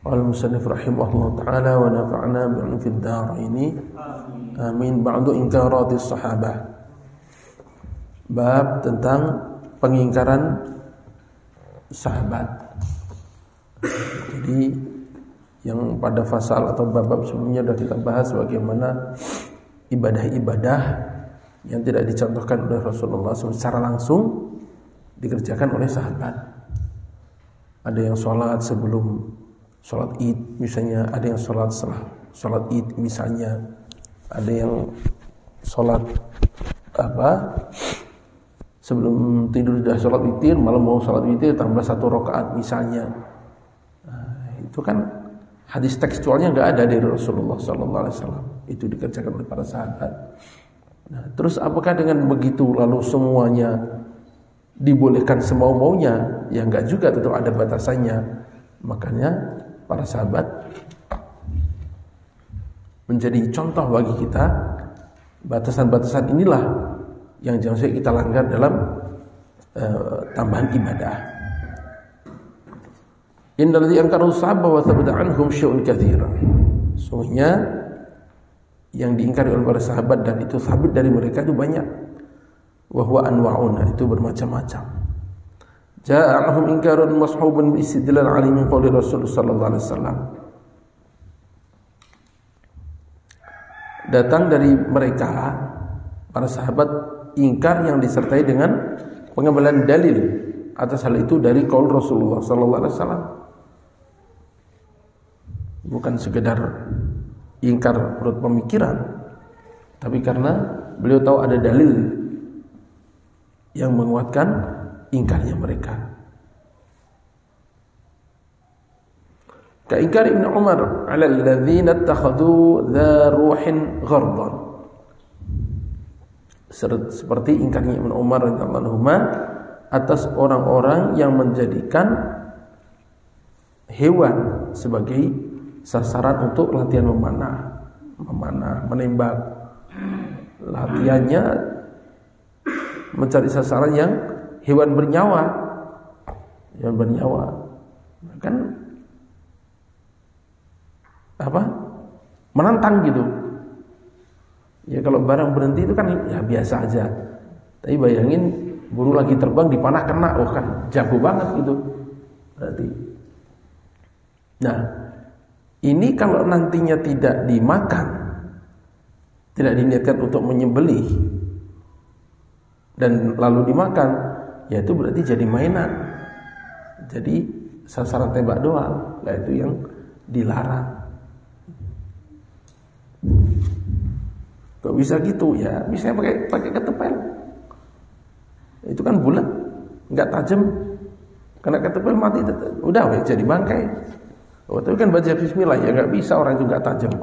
Al-musannif rahimahullah ta'ala wa nafa'na bi'ilmihi fid dharaini amin. Ba'du inkaratis sahabah. Bab tentang pengingkaran sahabat. Jadi yang pada fasal atau bab sebelumnya sudah kita bahas bagaimana ibadah-ibadah yang tidak dicontohkan oleh Rasulullah SAW secara langsung dikerjakan oleh sahabat. Ada yang sholat sebelum sholat id misalnya, ada yang sholat setelah sholat id misalnya, ada yang sholat sebelum tidur sudah sholat witir, malam mau sholat witir tambah 1 rakaat misalnya. Itu kan hadis tekstualnya nggak ada dari Rasulullah SAW. Itu dikerjakan oleh para sahabat. Nah, terus apakah dengan begitu lalu semuanya dibolehkan semau-maunya? Ya enggak juga, tetap ada batasannya. Makanya para sahabat menjadi contoh bagi kita. Batasan-batasan inilah yang jangan sampai kita langgar dalam tambahan ibadah. Innal ladzi ankaru sahabah wa thabata anhum syai'un katsira. Sungguhnya yang diingkari oleh para sahabat dan itu sabit dari mereka itu banyak. Wa huwa anwa'un, itu bermacam-macam. Ja'ahum inkarun mashhubun bi istidlal 'ali min qouli Rasul sallallahu alaihi wasallam. Datang dari mereka para sahabat ingkar yang disertai dengan pengambilan dalil atas hal itu dari qaul Rasulullah sallallahu alaihi wasallam. Bukan sekedar ingkar menurut pemikiran, tapi karena beliau tahu ada dalil yang menguatkan ingkarnya mereka. Ka ingkar Ibnu Umar 'ala alladzina ittakhadhu dha ruhin ghardan. Seperti ingkarnya Ibnu Umar radhiyallahu anhu atas orang-orang yang menjadikan hewan sebagai sasaran untuk latihan memanah, menembak. Latihannya mencari sasaran yang hewan bernyawa. Kan menantang gitu. Ya kalau barang berhenti itu kan ya biasa aja. Tapi bayangin burung lagi terbang dipanah kena, kan jago banget gitu. Berarti. Nah, ini kalau nantinya tidak dimakan, tidak diniatkan untuk menyembelih dan lalu dimakan, ya itu berarti jadi mainan. Jadi sasaran tembak doang, lah itu yang dilarang. Kok bisa gitu? Ya, bisa pakai ketepel. Itu kan bulat, enggak tajam. Karena ketepel mati, udah jadi bangkai. Oh, tapi kan baca bismillah, ya enggak bisa, orang itu enggak tajam.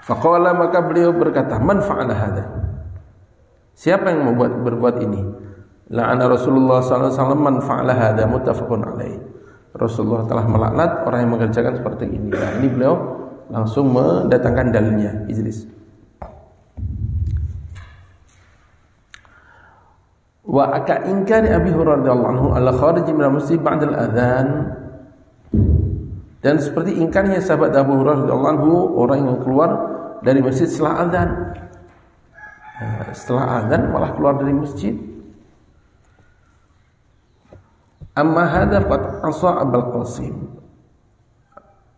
Faqala, maka beliau berkata, man fa'ala hadza? Siapa yang berbuat ini? La'ana Rasulullah sallallahu alaihi wasallam man fa'ala hadza, muttafaqun alaih. Rasulullah telah melaknat orang yang mengerjakan seperti ini. Nah, ini beliau langsung mendatangkan dalilnya. Ijlis. Wa aka ingkari Abi Hurairah radhiyallahu anhu ala kharij min al-masjid ba'da al-adzan. Dan seperti ingkarnya sahabat Abu Hurairah radhiyallahu anhu orang yang keluar dari masjid setelah adzan. Setelah adzan malah keluar dari masjid. Amma hadza qad asa Abul Qasim.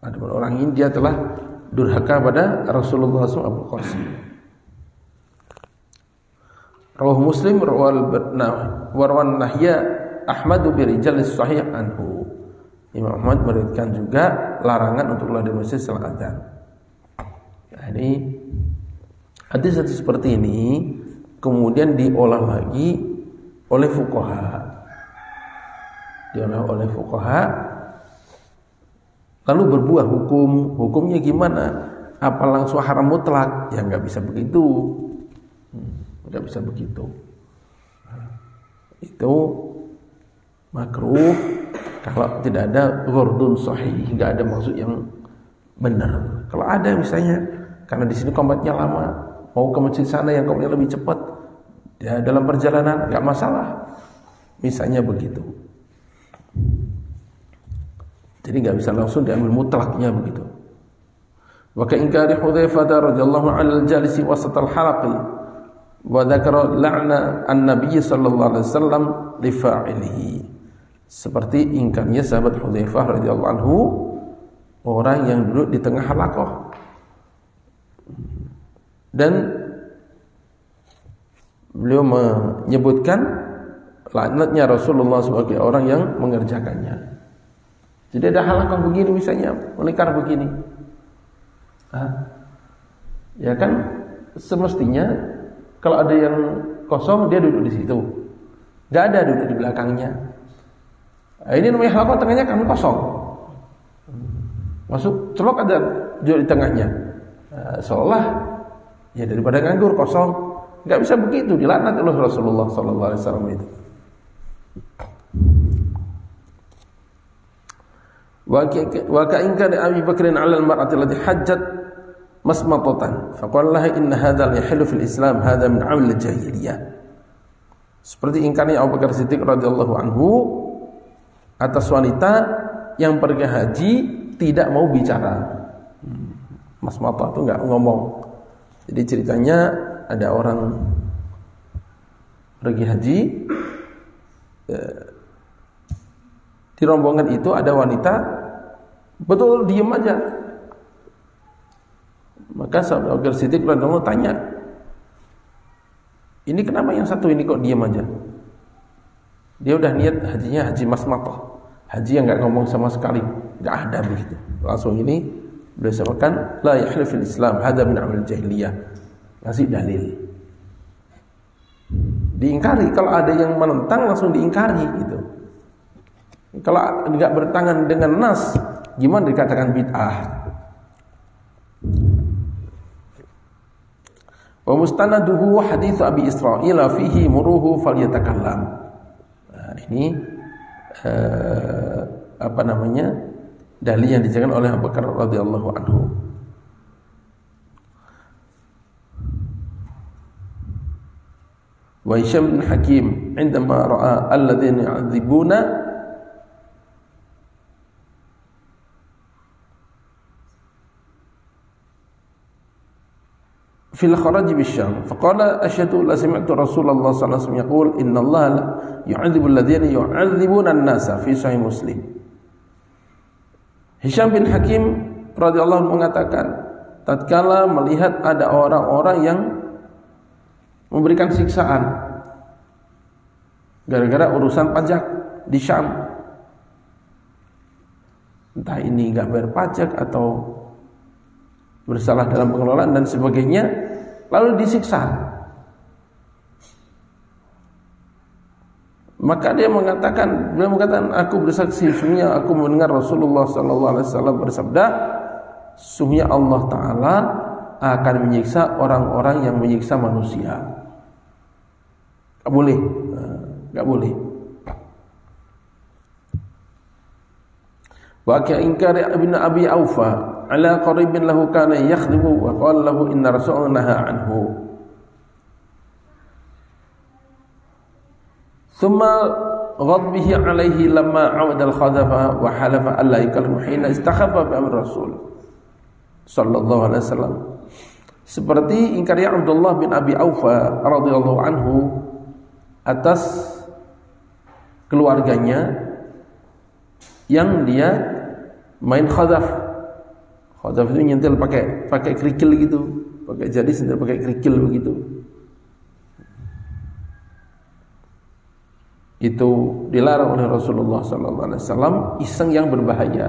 Ada orang ini dia telah durhaka pada Rasulullah SAW Abul Qasim. Rawah Muslim warwan nahya Ahmad bi rijal sahih anhu. Imam Ahmad meriwayatkan juga larangan untuk keluar dari masjid setelah adzan. Nah, ini hadis-hadis seperti ini kemudian diolah lagi oleh fuqaha. Lalu berbuah hukumnya gimana? Apa langsung haram mutlak? Ya nggak bisa begitu. Itu makruh kalau tidak ada ghurdun sahih, nggak ada maksud yang benar. Kalau ada misalnya karena di sini komatnya lama, mau ke masjid sana yang komatnya lebih cepat, ya dalam perjalanan nggak masalah. Misalnya begitu. Jadi nggak bisa langsung diambil mutlaknya begitu. Wa ka inkari Hudzaifah radhiyallahu anhu al-jalisi wasat al-halaqi wa dzakara la'na an-nabiy sallallahu alaihi wasallam li fa'ilihi. Seperti ingkarnya sahabat Hudzaifah radhiyallahu anhu orang yang duduk di tengah halaqah. Dan beliau menyebutkan laknatnya Rasulullah sebagai orang yang mengerjakannya. Jadi ada halaqah begini misalnya, melingkar begini. Ya kan semestinya kalau ada yang kosong dia duduk di situ. Enggak ada duduk di belakangnya. Ini namanya halaqah, tengahnya kan kosong. Masuk celok ada duduk di tengahnya. Seolah ya daripada nganggur kosong. Enggak bisa begitu, dilaknat oleh Rasulullah sallallahu alaihi wasallam itu. Wa ka'inka Abi Bakrin 'ala al-mar'ati allati hajjat masmatatan faqala laha inna hadha yahillu fil Islam hadha min 'amal al-jahiliyah. Seperti ingkarnya Abu Bakar Siddiq radhiyallahu anhu atas wanita yang pergi haji tidak mau bicara. Masmatah itu enggak ngomong. Jadi ceritanya ada orang pergi haji, di rombongan itu ada wanita betul diam aja. Maka sahabat Abu Bakar Siddiq radhiyallahu tanya, ini kenapa yang satu ini kok diam aja? Dia udah niat hajinya haji masmatah, haji yang nggak ngomong sama sekali, nggak ada begitu. Langsung ini beliau sampaikan, la yahlu fil Islam, hadza min amal jahiliyah. Ngasih dalil. Diingkari, kalau ada yang menentang langsung diingkari gitu. Kalau enggak bertangan dengan nas, gimana dikatakan bid'ah? Wa mustanaduhu hadits Abi Israil fihi muruhu falyatakallam. Nah, ini dalil yang dijalankan oleh Abu Bakar radhiyallahu anhu. Wa Hisham bin Hakim عندما رأى الذين يعذبون في الخراج بالشام فقال أشهد لا سمعت رسول الله صلى الله عليه وسلم يقول إن الله يعذب الذين يعذبون الناس في صحيح مسلم. Hisham bin Hakim radhiyallahu anhu mengatakan, tatkala melihat ada orang-orang yang memberikan siksaan gara-gara urusan pajak di Syam, entah ini enggak bayar pajak atau bersalah dalam pengelolaan dan sebagainya, lalu disiksa. Maka beliau mengatakan, aku bersaksi sesungguhnya aku mendengar Rasulullah sallallahu alaihi wasallam bersabda, sesungguhnya Allah taala akan menyiksa orang-orang yang menyiksa manusia. Enggak boleh. Wa ka'ingkari ibn Abi Aufa ala qaribin lahu kana yakhdibu wa qala lahu inna rasulullah naha anhu. Thumma ghadbihi alaihi lamma 'awada al-khadafa wa halafa alla yakalmu hina istakhafa bi amri Rasul sallallahu alaihi wasallam. Seperti ingkarnya Abdullah bin Abi Aufa radhiyallahu anhu atas keluarganya yang dia main khadaf. Khadaf itu nyentil pakai kerikil gitu, pakai jari sentil pakai kerikil begitu. Itu dilarang oleh Rasulullah sallallahu alaihi wasallam, iseng yang berbahaya.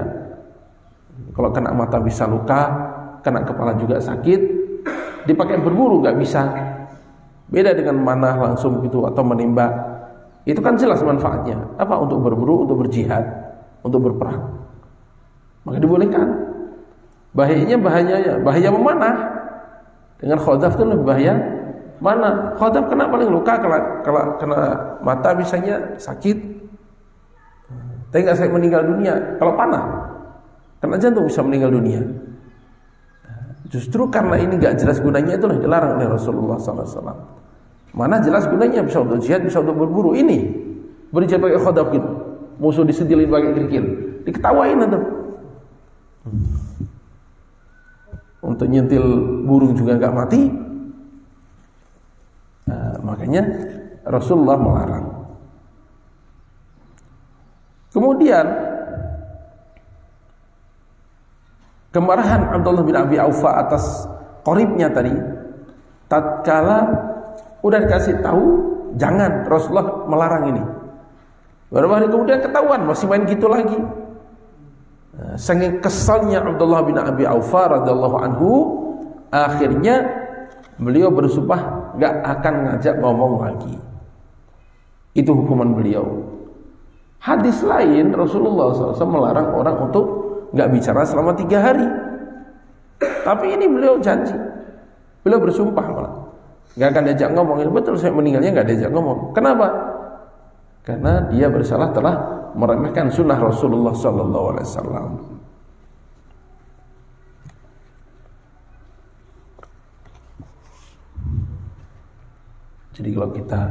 Kalau kena mata bisa luka, kena kepala juga sakit. Dipakai berburu enggak bisa. Beda dengan manah langsung gitu atau menembak. Itu kan jelas manfaatnya. Apa? Untuk berburu, untuk berjihad, untuk berperang. Maka dibolehkan. Bahaya memanah. Dengan khadaf itu lebih bahaya mana? Khadaf kena paling luka, kalau kena mata misalnya sakit. Tapi enggak sampai meninggal dunia. Kalau panah kena jantung bisa meninggal dunia. Justru karena ini enggak jelas gunanya, itulah dilarang oleh Rasulullah SAW. Mana jelas gunanya, bisa untuk jihad, bisa untuk berburu. Ini berjihad pakai khadaf gitu. musuh disentilin pakai kerikil, diketawain itu. Untuk nyentil burung juga nggak mati. Nah, makanya Rasulullah melarang. Kemudian kemarahan Abdullah bin Abi Aufa atas qoribnya tadi, tatkala udah dikasih tahu jangan, Rasulullah melarang ini. Beberapa hari kemudian ketahuan masih main gitu lagi. Saking kesalnya Abdullah bin Abi Aufa radhiyallahu anhu, akhirnya beliau bersumpah gak akan ngajak ngomong lagi. Itu hukuman beliau. Hadis lain Rasulullah SAW melarang orang untuk gak bicara selama 3 hari. Tapi ini beliau janji, beliau bersumpah malah gak akan diajak ngomong. Betul, saya meninggalnya gak diajak ngomong. Kenapa? Karena dia bersalah telah meremehkan sunnah Rasulullah SAW. Jadi kalau kita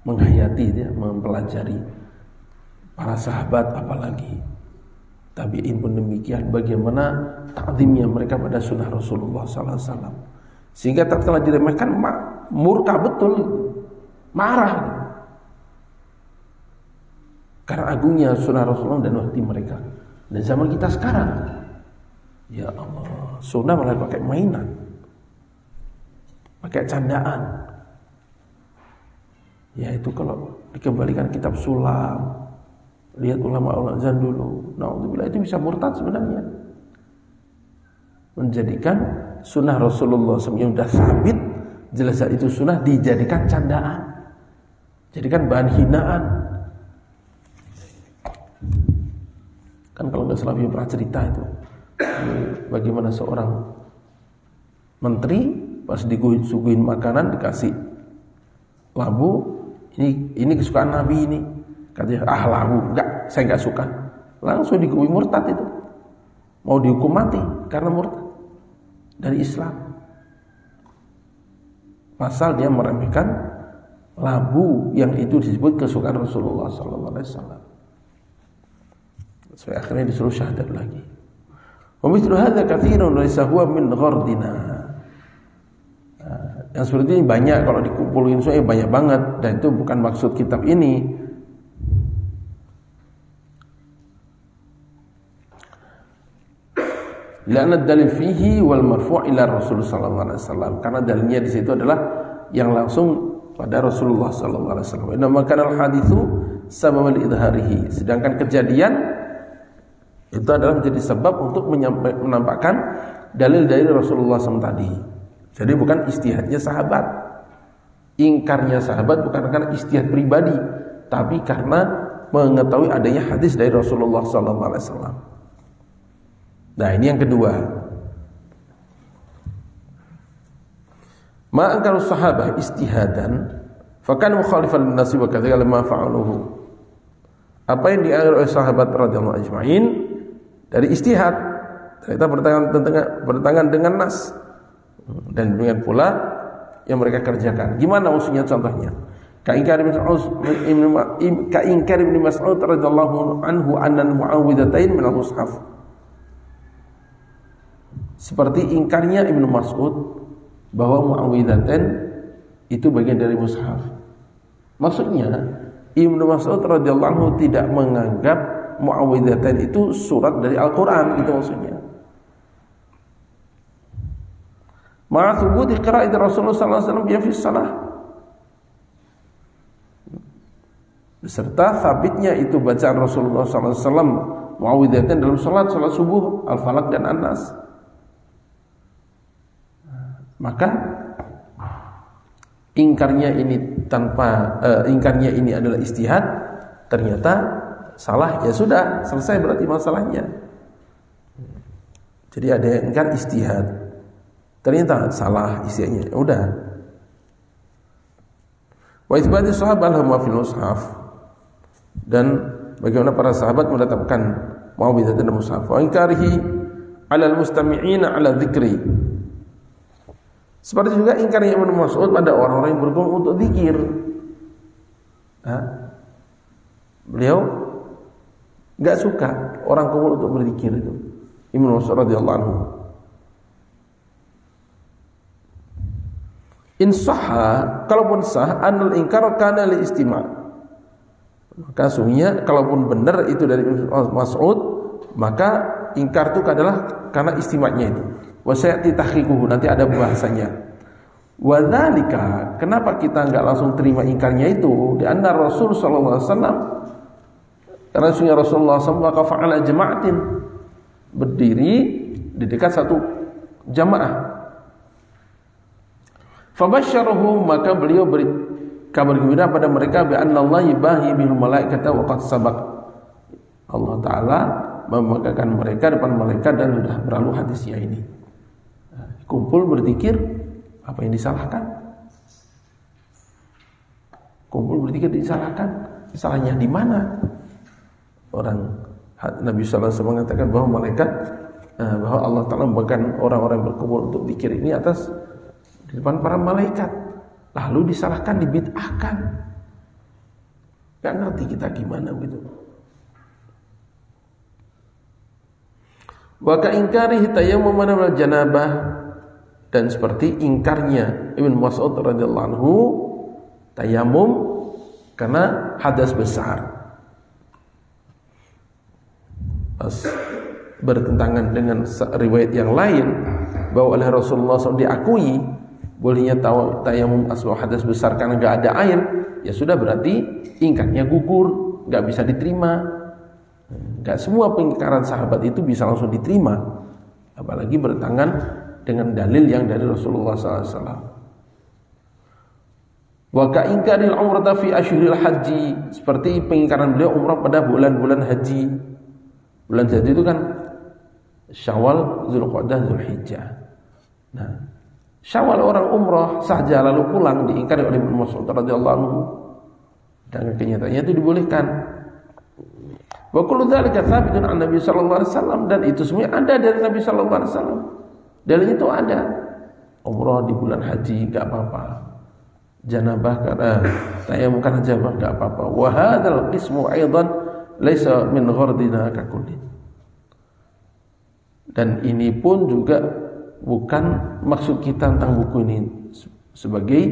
menghayati dia, mempelajari para sahabat, apalagi tabi'in pun demikian, bagaimana ta'zimnya mereka pada sunnah Rasulullah SAW, sehingga tatkala diremehkan murka betul, marah karena agungnya sunnah Rasulullah dan waktu mereka. Dan zaman kita sekarang, ya Allah, sunnah malah pakai mainan, pakai candaan. Ya itu kalau dikembalikan kitab sulam, lihat ulama-ulama zaman dulu, naudzubillah, itu bisa murtad sebenarnya. Menjadikan sunnah Rasulullah SAW yang sudah sabit, jelas itu sunnah, dijadikan candaan, jadikan bahan hinaan. Kan kalau nggak salah pernah cerita itu, bagaimana seorang menteri pas disuguhin makanan dikasih labu, ini kesukaan Nabi ini, katanya labu, enggak, saya nggak suka, langsung dikui murtad itu, mau dihukum mati karena murtad dari Islam. Pasal dia meremehkan labu yang itu disebut kesukaan Rasulullah SAW. Sampai akhirnya disuruh syahadat lagi. Wa mithlu hadza katsirun laysa huwa min ghardina. Yang seperti ini banyak, kalau dikumpulin semua banyak banget, dan itu bukan maksud kitab ini. La'anna dalil fihi wal marfu' ila Rasul sallallahu alaihi wasallam, karena dalilnya di situ adalah yang langsung pada Rasulullah sallallahu alaihi wasallam. Inna kana al haditsu sabab idharihi, sedangkan kejadian itu adalah menjadi sebab untuk menampakkan dalil dari Rasulullah SAW tadi. Jadi bukan ijtihadnya sahabat, ingkarnya sahabat bukan karena ijtihad pribadi, tapi karena mengetahui adanya hadis dari Rasulullah SAW. Nah ini yang kedua. Ma angkaru sahabah ijtihadan, fakan mukhalifan lin-nasi wa kadzalika lama fa'aluhu. Apa yang dianggap oleh sahabat radhiyallahu ajma'in dari ijtihad, ternyata bertentangan dengan nas, dan dengan pula yang mereka kerjakan. Gimana maksudnya contohnya? Ka'ingkar Ibn Mas'ud radhiyallahu anhu annan mu'awwidhatain min al-mushaf. Seperti ingkarnya Ibnu Mas'ud bahwa mu'awwidhatain itu bagian dari mushaf. Maksudnya Ibnu Mas'ud radhiyallahu anhu tidak menganggap mu'awwidhatain itu surat dari Al-Quran, itu maksudnya. Ma'athubuti qira'at Rasulullah sallallahu alaihi wasallam fi shalah, beserta sabitnya itu bacaan Rasulullah sallallahu alaihi wasallam mu'awwidhatain dalam salat subuh, Al-Falaq dan An-Nas. Maka ingkarnya ini adalah ijtihad, ternyata salah, ya sudah selesai berarti masalahnya. Jadi ada yang ingkar ijtihad, ternyata salah ijtihadnya, ya udah. Wa itsbati sahabat lahum fil mushaf, dan bagaimana para sahabat menetapkan mu'awwidhatain dalam mushaf. Wa ingkarihi 'alal mustami'ina 'ala dzikri, seperti juga ingkarnya Ibnu Mas'ud pada orang-orang yang berkumpul untuk zikir. Beliau enggak suka orang kumpul untuk berzikir itu. Ibnu Mas'ud radhiyallahu anhu. In sahha, kalaupun sah, anal ingkar kana li istima'. Maka sungguhnya kalaupun benar itu dari Mas'ud, maka ingkar itu adalah karena istima'nya itu. Wa sayati tahqiquhu, nanti ada bahasanya. Wa dzalika, kenapa kita enggak langsung terima ingkarnya itu? Di anna Rasul sallallahu alaihi wasallam, karena sungguhnya Rasulullah sallallahu alaihi wasallam fa'ala jama'atin, berdiri di dekat satu jamaah. Fabasyarahu, maka beliau beri kabar gembira pada mereka bi anna Allah yubahi bil malaikata wa qad sabaq. Allah taala membanggakan mereka depan malaikat dan sudah berlalu hadisnya ini. Kumpul berzikir, apa yang disalahkan? Kumpul berzikir disalahkan? Salahnya di mana? Orang Nabi sallallahu alaihi wasallam mengatakan bahwa malaikat bahwa Allah taala membanggakan orang-orang yang berkumpul untuk zikir ini atas di depan para malaikat, lalu disalahkan, dibid'ahkan. Gak ngerti kita gimana begitu. Wa ka ingkarihi tayammum min janabah, dan seperti ingkarnya Ibnu Mas'ud radhiyallahu anhu tayammum karena hadas besar. Bertentangan dengan riwayat yang lain bahwa oleh Rasulullah SAW diakui bolehnya tayamum asbab hadas besar karena enggak ada air, ya sudah berarti ingkarnya gugur, enggak bisa diterima. Enggak semua pengingkaran sahabat itu bisa langsung diterima, apalagi bertentangan dengan dalil yang dari Rasulullah SAW. Wa ka ingkaril umrata fi ashhuril haji, seperti pengingkaran beliau umrah pada bulan-bulan haji. Bulan haji itu kan Syawal, Zulqa'dah, Zulhijjah. Nah, Syawal orang umrah saja lalu pulang diingkari oleh Ibnu Mas'ud radhiyallahu anhu. Dan kenyataannya itu dibolehkan. Wa kullu dzalika tsabitun an Nabi sallallahu alaihi wasallam, dan itu semua ada dari Nabi sallallahu alaihi wasallam. Dalilnya itu ada. Umrah di bulan haji enggak apa-apa. Janabah karena tayammum karena janabah enggak apa-apa. Wa hadzal qismu aidan laisa min ghardina kakullin. Dan ini pun juga bukan maksud kita tentang buku ini sebagai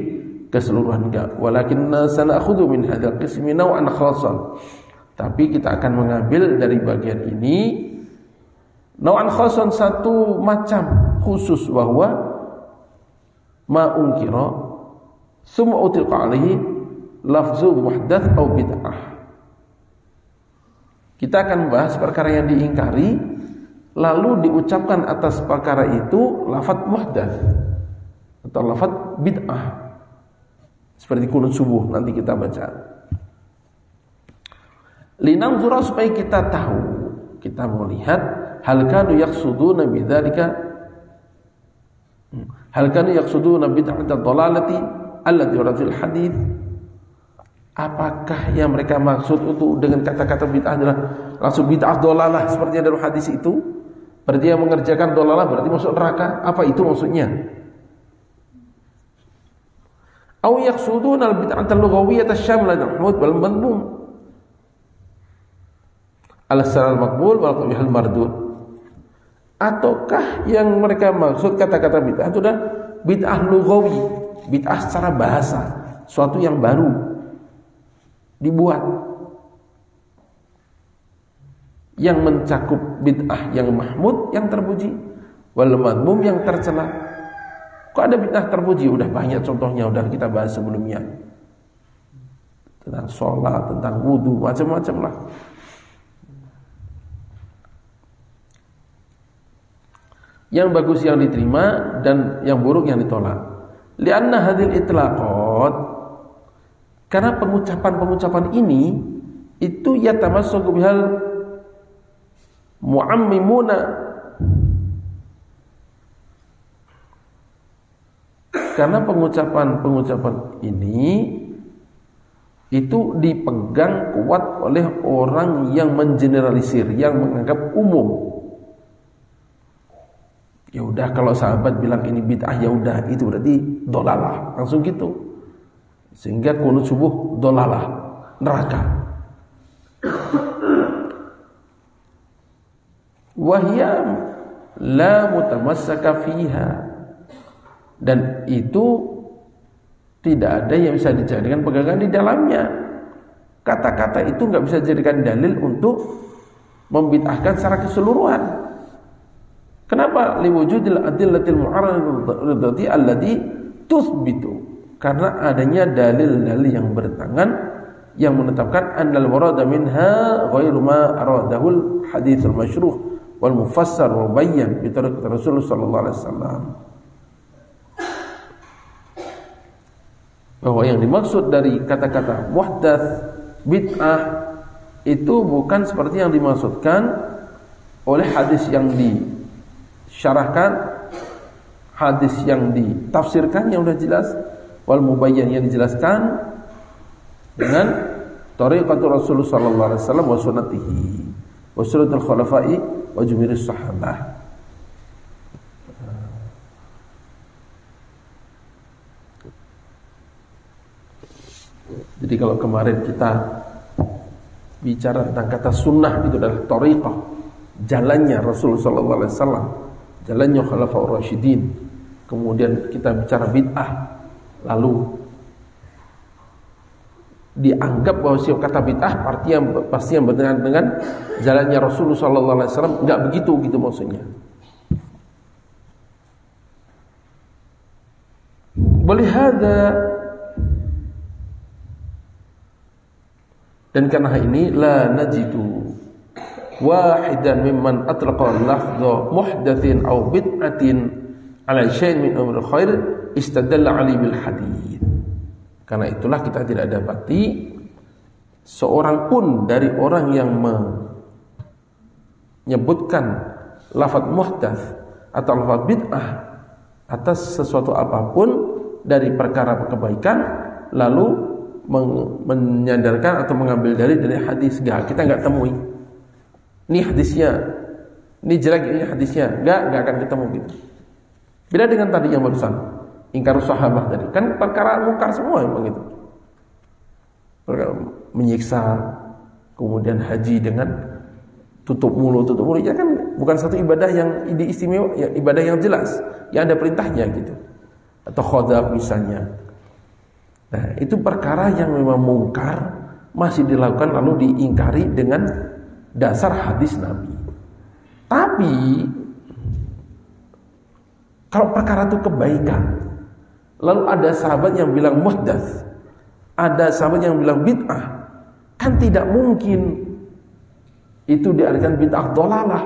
keseluruhan, enggak. Walakinna sana'khudhu min hadzal qismi naw'an khassan. Tapi kita akan mengambil dari bagian ini naw'an khassan, satu macam khusus, bahwa ma unkira summa utiqa alaihi lafzu muhdats atau bid'ah. Kita akan bahas perkara yang diingkari lalu diucapkan atas perkara itu lafaz muhdats atau lafaz bid'ah, seperti qunut subuh nanti kita baca. Linanzura, supaya kita tahu, kita melihat hal kanu yaqsuduna bidzalika, hal kanu yaqsuduna bid'at ad-dhalalati allati waradat fil hadits. Apakah yang mereka maksud itu dengan kata-kata bid'ah adalah langsung bid'ah dhalalah seperti yang dalam hadis itu? Berarti yang mengerjakan dhalalah berarti masuk neraka. Apa itu maksudnya? Aw yaqsuduna al-bid'ah al-lughawiyyah asy-syamilah al-mahmud wal madmum al-saral maqbul wal qabihul mardud. Ataukah yang mereka maksud kata-kata bid'ah itu adalah bid'ah lughawi, bid'ah secara bahasa, suatu yang baru dibuat, yang mencakup bid'ah yang mahmud, yang terpuji, wal madmum, yang tercela. Kok ada bid'ah terpuji? Udah banyak contohnya, udah kita bahas sebelumnya, tentang sholat, tentang wudu, macam-macam lah. Yang bagus yang diterima dan yang buruk yang ditolak. Lianna hadhil itlaqat, karena pengucapan-pengucapan ini itu yatamassaku bihal muammimuna, karena pengucapan-pengucapan ini itu dipegang kuat oleh orang yang mengeneralisir, yang menganggap umum. Ya udah, kalau sahabat bilang ini bid'ah, ya udah itu berarti dhalalah, langsung gitu. Sehingga qunut subuh dhalalah, neraka. Wahya la mutamassaka fiha, dan itu tidak ada yang bisa dijadikan pegangan di dalamnya. Kata-kata itu nggak bisa dijadikan dalil untuk membid'ahkan secara keseluruhan. Kenapa? Liwujudil adillatil mu'arradati allati tuthbitu, karena adanya dalil-dalil yang bertangan yang menetapkan annal murada minha ghairu ma aradahul haditsul masyruh wal mufassar wal bayyan bi tariqat Rasulullah sallallahu alaihi wasallam. Bahwa yang dimaksud dari kata-kata muhdats, bid'ah itu bukan seperti yang dimaksudkan oleh hadis yang disyarahkan, hadis yang ditafsirkan yang sudah jelas, wal mubayyan yang dijelaskan dengan tariqat Rasulullah sallallahu alaihi wasallam wa sunnatihi wa sunnatul khulafa'i wa jumhurus sahabah. Jadi kalau kemarin kita bicara tentang kata sunnah, itu adalah tariqah, jalannya Rasulullah sallallahu alaihi wasallam, jalannya Khulafaur Rasyidin. Kemudian kita bicara bid'ah, lalu dianggap bahwa kata bid'ah pasti yang bertentangan dengan jalannya Rasulullah sallallahu alaihi wasallam. Enggak begitu gitu maksudnya. Walihada, dan karena ini la najidu wahidan mimman atlaqa lafdha muhdatsin aw bid'atin ala syai'in min amril khair istadalla ali bil hadits. Karena itulah kita tidak dapati seorang pun dari orang yang menyebutkan lafaz muhdats atau lafaz bid'ah atas sesuatu apapun dari perkara kebaikan lalu menyandarkan atau mengambil dari hadis. Kita nggak temui. Ini hadisnya, ini jelek, ini hadisnya, nggak akan ketemu gitu. Beda dengan tadi yang barusan, ingkar sahabat tadi, kan perkara mungkar semua memang itu. Perkara menyiksa, kemudian haji dengan tutup mulut ya kan bukan satu ibadah yang istimewa, ya, ibadah yang jelas, yang ada perintahnya gitu. Atau khadab misalnya. Nah, itu perkara yang memang mungkar masih dilakukan lalu diingkari dengan dasar hadis Nabi. Tapi kalau perkara itu kebaikan, lalu ada sahabat yang bilang muhdats, ada sahabat yang bilang bid'ah, kan tidak mungkin itu diartikan bid'ah dhalalah.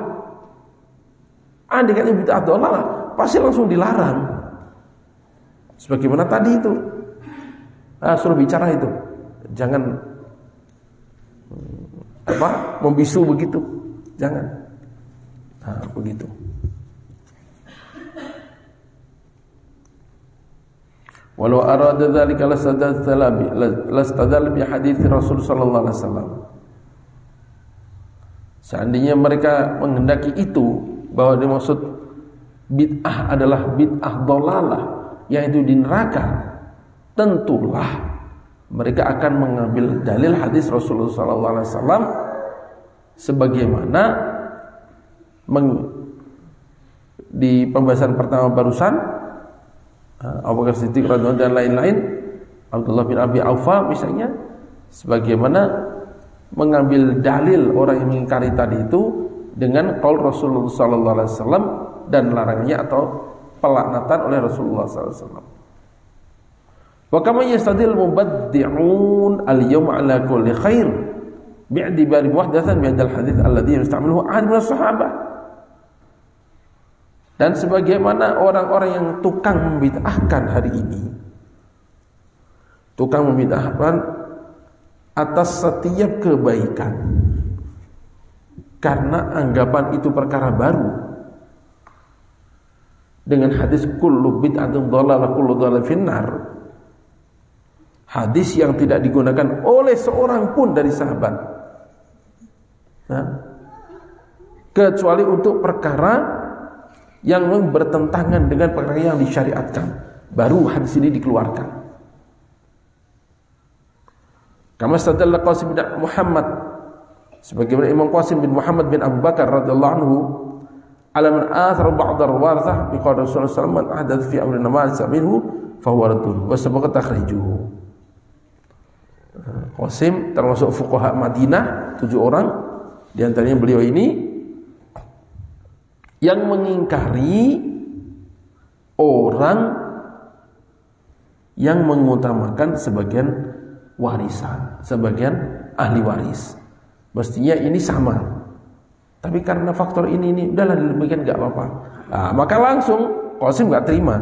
Andai kan bid'ah dhalalah, pasti langsung dilarang. Sebagaimana tadi itu. Suruh bicara itu, jangan membisu begitu, jangan. Begitu. Walau arada dzalika lastadalla bi hadits Rasul sallallahu alaihi wasallam. Seandainya mereka menghendaki itu, bahwa dimaksud bid'ah adalah bid'ah dhalalah, yaitu di neraka, tentulah mereka akan mengambil dalil hadis Rasulullah SAW sebagaimana di pembahasan pertama barusan Abu Bakar Siddiq radhiyallahu dan lain-lain, Abdullah bin Abi Aufa misalnya, sebagaimana mengambil dalil orang yang mengingkari tadi itu dengan qaul Rasulullah SAW dan larangannya atau pelaknatan oleh Rasulullah SAW. Wa kama yastadil mubaddi'un al-yawma ala kulli khair bi'tibari muhdatsan bi hadzal hadits alladhi yasta'miluhu ahad min as-sahabah. Dan sebagaimana orang-orang yang tukang membid'ahkan hari ini, tukang membid'ahkan atas setiap kebaikan karena anggapan itu perkara baru, dengan hadis kullu bid'atun dhalalah kullu dhalalah finnar, hadis yang tidak digunakan oleh seorang pun dari sahabat, kecuali untuk perkara yang bertentangan dengan perkara yang disyariatkan, baru hadis ini dikeluarkan. Kama stadalla Qasim bin Muhammad Sebagaimana Imam Qasim bin Muhammad bin Abu Bakar radhiyallahu anhu, ala man athara ba'd ar-rawathah bi qala Rasulullah sallallahu alaihi wasallam ahdath fi amrina ma laysa minhu fa huwa raddun wa sabaqa takhrijuhu. Qasim termasuk fuqaha Madinah, 7 orang, di antaranya beliau ini yang mengingkari orang yang mengutamakan sebagian warisan, sebagian ahli waris. Mestinya ini sama, tapi karena faktor ini udahlah demikian nggak apa-apa. Nah, maka langsung Qasim nggak terima.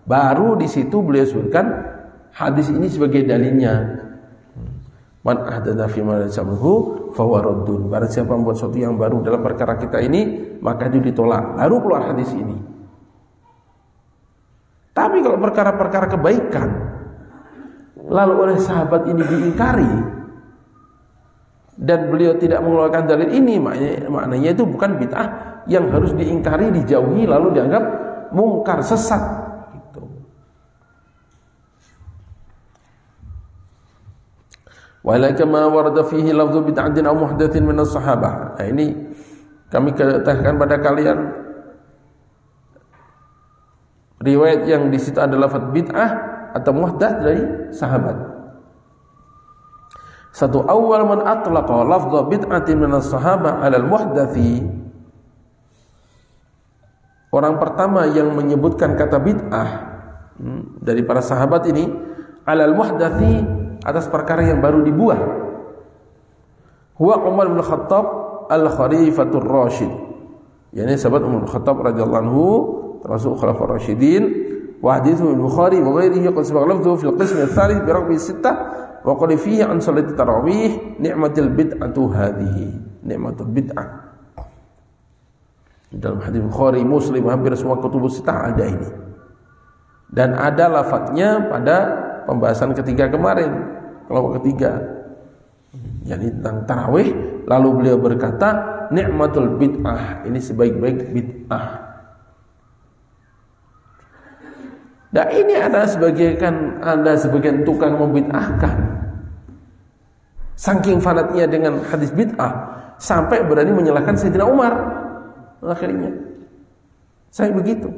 Baru di situ beliau sebutkan hadis ini sebagai dalilnya. Man ahdatsa fi ma laysa minhu fa huwa raddun. Barang siapa membuat sesuatu yang baru dalam perkara kita ini, maka itu ditolak. Baru keluar hadis ini. Tapi kalau perkara-perkara kebaikan lalu oleh sahabat ini diingkari dan beliau tidak mengeluarkan dalil ini, maknanya itu bukan bid'ah yang harus diingkari, dijauhi, lalu dianggap mungkar, sesat gitu. Wala kama warada fihi lafdhu bid'atin aw muhdatsin min as-sahabah. Nah, ini kami katakan pada kalian riwayat yang di situ ada lafaz bid'ah atau muhdats dari sahabat. Satu, awal man atlaqa lafdha bid'atin min as-sahabah 'ala al-muhdatsi. Orang pertama yang menyebutkan kata bid'ah dari para sahabat ini 'ala al-muhdatsi, atas perkara yang baru dibuat. Huwa Umar bin Khattab al-Khalifatur Rasyid. Yani sahabat Umar bin Khattab radhiyallahu anhu termasuk Khulafaur Rasyidin. Wa hadithu al-Bukhari wa ghairihi qad sabaqa lafdhuhu fil qism ats-tsalits bi raqmi 6 wa qad fihi an salati tarawih ni'matul bid'atu hadhihi. Ni'matul bid'ah. Dalam hadis Bukhari, Muslim, hampir semua kutubus sittah ada ini. Dan ada lafadznya pada pembahasan ketiga kemarin, kelompok ketiga, yakni tentang tarawih. Lalu beliau berkata, ni'matul bid'ah, ini sebaik-baik bid'ah. Dan ini ada sebagian tukang membid'ahkan, saking fanatnya dengan hadis bid'ah sampai berani menyalahkan Sayyidina Umar. Akhirnya saya begitu,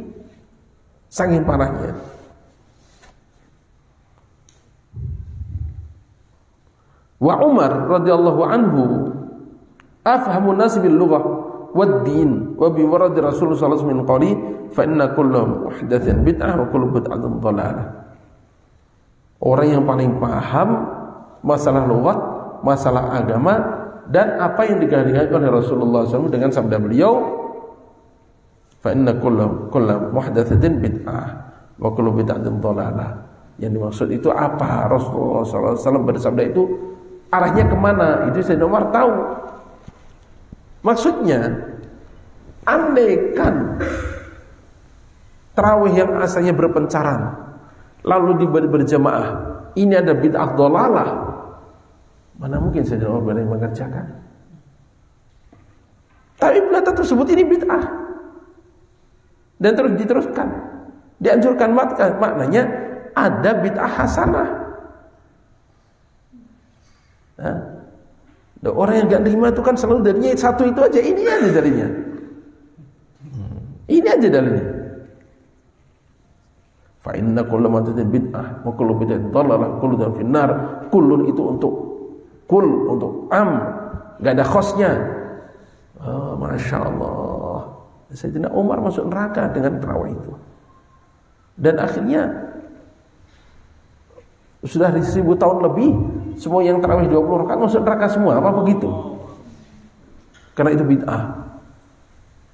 saking parahnya. Wa Umar radhiyallahu anhu afhamu nas bil lughah wad din wa bi warad Rasulullah sallallahu alaihi wasallam min qali fa inna kullu muhdatsin bid'ah wa kullu bid'atin dhalalah. Orang yang paling paham masalah lughat, masalah agama, dan apa yang digariskan oleh Rasulullah SAW dengan sabda beliau, fa inna kullu muhdatsatin bid'ah wa kullu bid'atin dhalalah. Yang dimaksud itu apa? Rasulullah SAW bersabda itu arahnya kemana? Itu Sayyidina Umar tahu. Maksudnya, andaikan tarawih yang asalnya berpencaran lalu berjamaah, ini ada bid'ah dhalalah, mana mungkin Sayyidina Umar berani mengerjakan? Tapi berita tersebut ini bid'ah dan terus diteruskan, dianjurkan, maknanya ada bid'ah hasanah. Nah, orang yang gak terima itu kan selalu darinya satu itu aja, ini aja darinya, ini aja dalilnya. Fa inna kullu muhdatsin bid'ah wa kullu bid'atin dhalalah kullu dzalika finnar. Kullun itu untuk enggak ada khosnya. Oh, Masya Allah, Sayyidina Umar masuk neraka dengan tarawih itu. Dan akhirnya sudah 1000 tahun lebih, semua yang tarawih 20 rakaat masuk neraka semua, apa begitu? Karena itu bid'ah.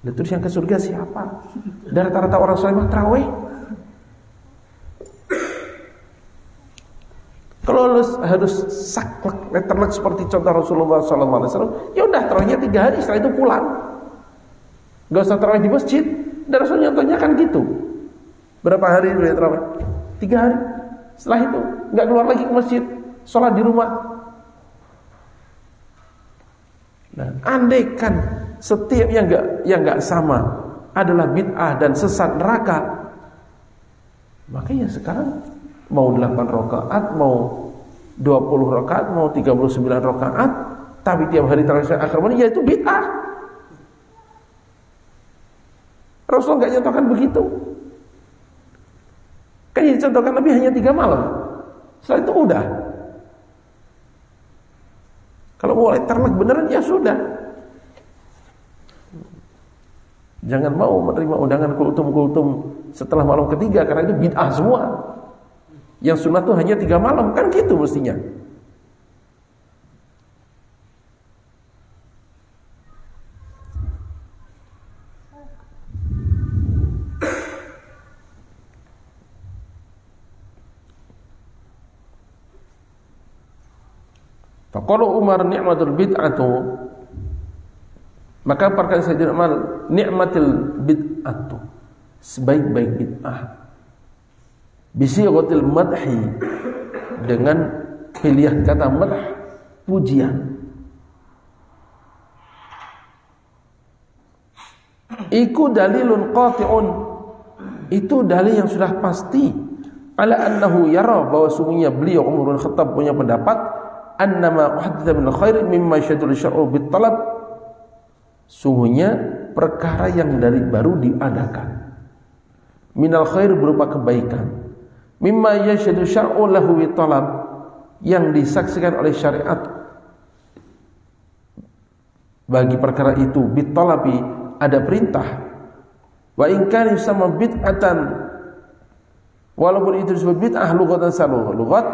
Dan terus yang ke surga siapa? Dan rata-rata orang saleh tarawih. Kalau harus saklek, letterlek seperti contoh Rasulullah SAW, ya udah tarawihnya 3 hari, setelah itu pulang. Gak usah tarawih di masjid. Dan Rasulullah contohnya kan gitu. Berapa hari dulu ya tarawih? 3 hari. Setelah itu nggak keluar lagi ke masjid, sholat di rumah. Nah, andaikan setiap yang nggak sama adalah bid'ah dan sesat neraka, makanya sekarang mau 8 rakaat, mau 20 rakaat, mau 39 rakaat, tapi tiap hari tarawih akhir malam, ya itu bid'ah. Rasul nggak nyontohkan begitu. Kan yang dicontohkan Nabi hanya 3 malam. Setelah itu udah. Kalau mulai terlek beneran ya sudah. Jangan mau menerima undangan kultum-kultum setelah malam ketiga, karena itu bid'ah semua. Yang sunnah itu hanya 3 malam, kan gitu mestinya. Faqala Umar ni'matul bid'atu, maka perkataan Sayyidina Umar, ni'matul bid'atu, sebaik-baik bid'ah, bisighatil madhi, dengan pilihan kata madh, pujian. Iku dalilun qati'un, itu dalil yang sudah pasti, ala annahu yara, bahwa sungguhnya beliau Umar bin Khattab punya pendapat, annama uhadditha min khair mimma syadul syar'u bit talab, sungguhnya perkara yang dari baru diadakan, minal khair berupa kebaikan, mimma yashadu syar'u lahu bit talab, yang disaksikan oleh syariat bagi perkara itu, bit talabi, ada perintah, wa in kana yusamma bid'atan, walaupun itu disebut bid'ah lughatan saluh lughat,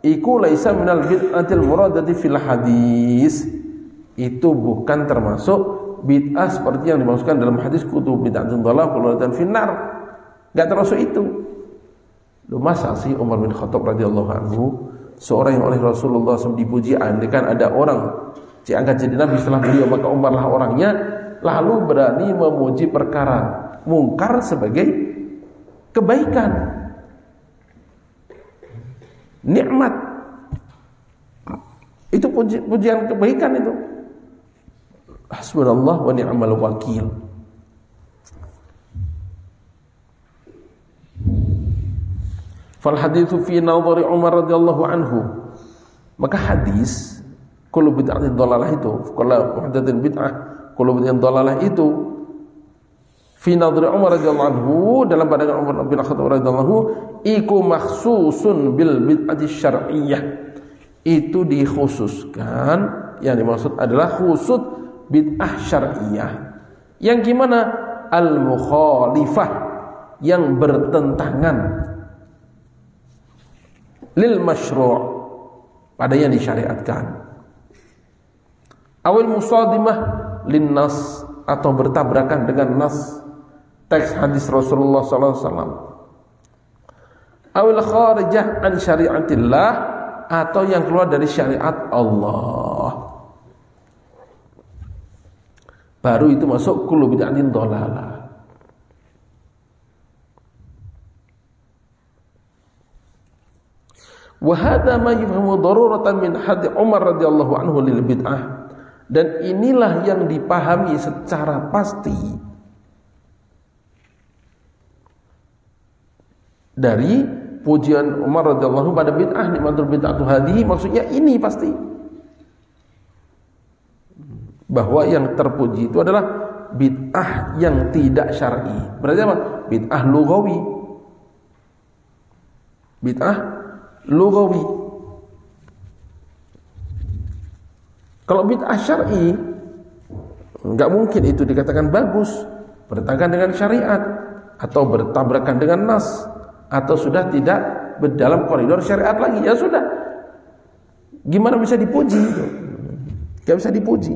iku laisa minal bid'atil muradati fil hadis, itu bukan termasuk bid'ah seperti yang dimaksudkan dalam hadis kutub bid'atun dhalalah kulluhatan finnar, enggak termasuk itu. Lu masa sih Umar bin Khattab radhiyallahu anhu, seorang yang oleh Rasulullah SAW dipuji, andaikan ada orang diangkat jadi nabi setelah beliau, maka Umarlah orangnya, lalu berani memuji perkara mungkar sebagai kebaikan, nikmat, itu pujian kebaikan itu. Hasbunallah wa ni'mal wakil. Fal haditsu fi nadhari Umar radhiyallahu anhu, maka hadis kullu bid'atin dhalalah itu, kullu muhdatsatin bid'ah, kullu bid'atin dhalalah itu fi nadhari Umar radhiyallahu anhu, dalam pandangan Umar bin Khattab radhiyallahu anhu, iku makhsusun bil bid'ati syar'iyyah, itu dikhususkan, yang dimaksud adalah khusus bid'ah syar'iyyah, yang gimana? Al mukhalifah, yang bertentangan, lil masyru', pada yang disyariatkan, awil musadimah lin nas, atau bertabrakan dengan nas, teks hadis Rasulullah sallallahu alaihi wasallam, awil kharijah an syariatillah, atau yang keluar dari syariat Allah, baru itu masuk kullu bid'atin dhalalah. Wa hadza ma yafhamu daruratan min hadis Umar radhiyallahu anhu lil bid'ah, dan inilah yang dipahami secara pasti dari pujian Umar radhiyallahu anhu pada bid'ah, ni'matul bid'atu hadhihi, maksudnya ini pasti bahwa yang terpuji itu adalah bid'ah yang tidak syar'i. Berarti apa? Bid'ah lughawi. Bid'ah lughawi. Kalau bid'ah syar'i, enggak mungkin itu dikatakan bagus, bertentangan dengan syariat, atau bertabrakan dengan nas, atau sudah tidak dalam koridor syariat lagi. Ya sudah, gimana bisa dipuji? Gak bisa dipuji.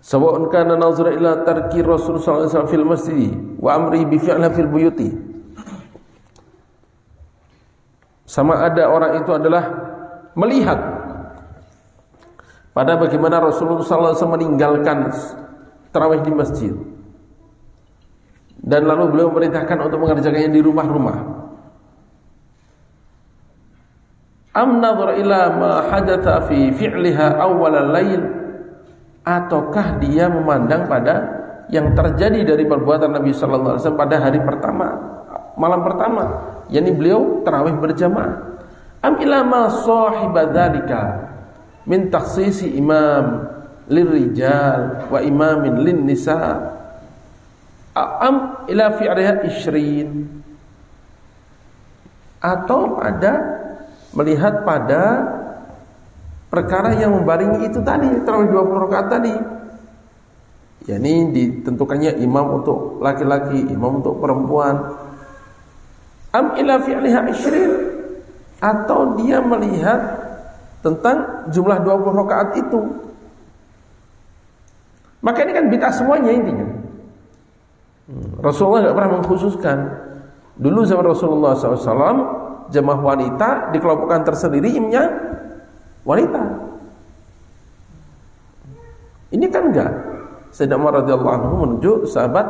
Sawa'un kana nazara ila tarki Rasul sallallahu alaihi wasallam fil masjid wa amri bi fi'liha fil buyuti, sama ada orang itu adalah melihat pada bagaimana Rasulullah sallallahu alaihi wasallam meninggalkan tarawih di masjid, dan lalu beliau memerintahkan untuk mengerjakannya di rumah-rumah. Am nadhara ila ma hadatha fi fi'liha awwal al-lail, ataukah dia memandang pada yang terjadi dari perbuatan Nabi sallallahu alaihi wasallam pada hari pertama, malam pertama, yakni beliau tarawih berjamaah. Am ila ma sahiba dzalika min takhsisi imam lirrijal wa imamin lin nisa am ila fi'liha isyrin, atau pada melihat pada perkara yang membaringi itu tadi, tarawih 20 rakaat tadi, yakni ditentukannya imam untuk laki-laki, imam untuk perempuan. Am ila fi'liha isyrin, atau dia melihat tentang jumlah 20 rakaat itu. Maka ini kan bid'ah semuanya intinya. Rasulullah tidak pernah mengkhususkan. Dulu zaman Rasulullah SAW, jemaah wanita dikelompokkan tersendiri, imamnya wanita. Ini kan enggak. Sayyidina Umar radhiyallahu anhu menunjuk sahabat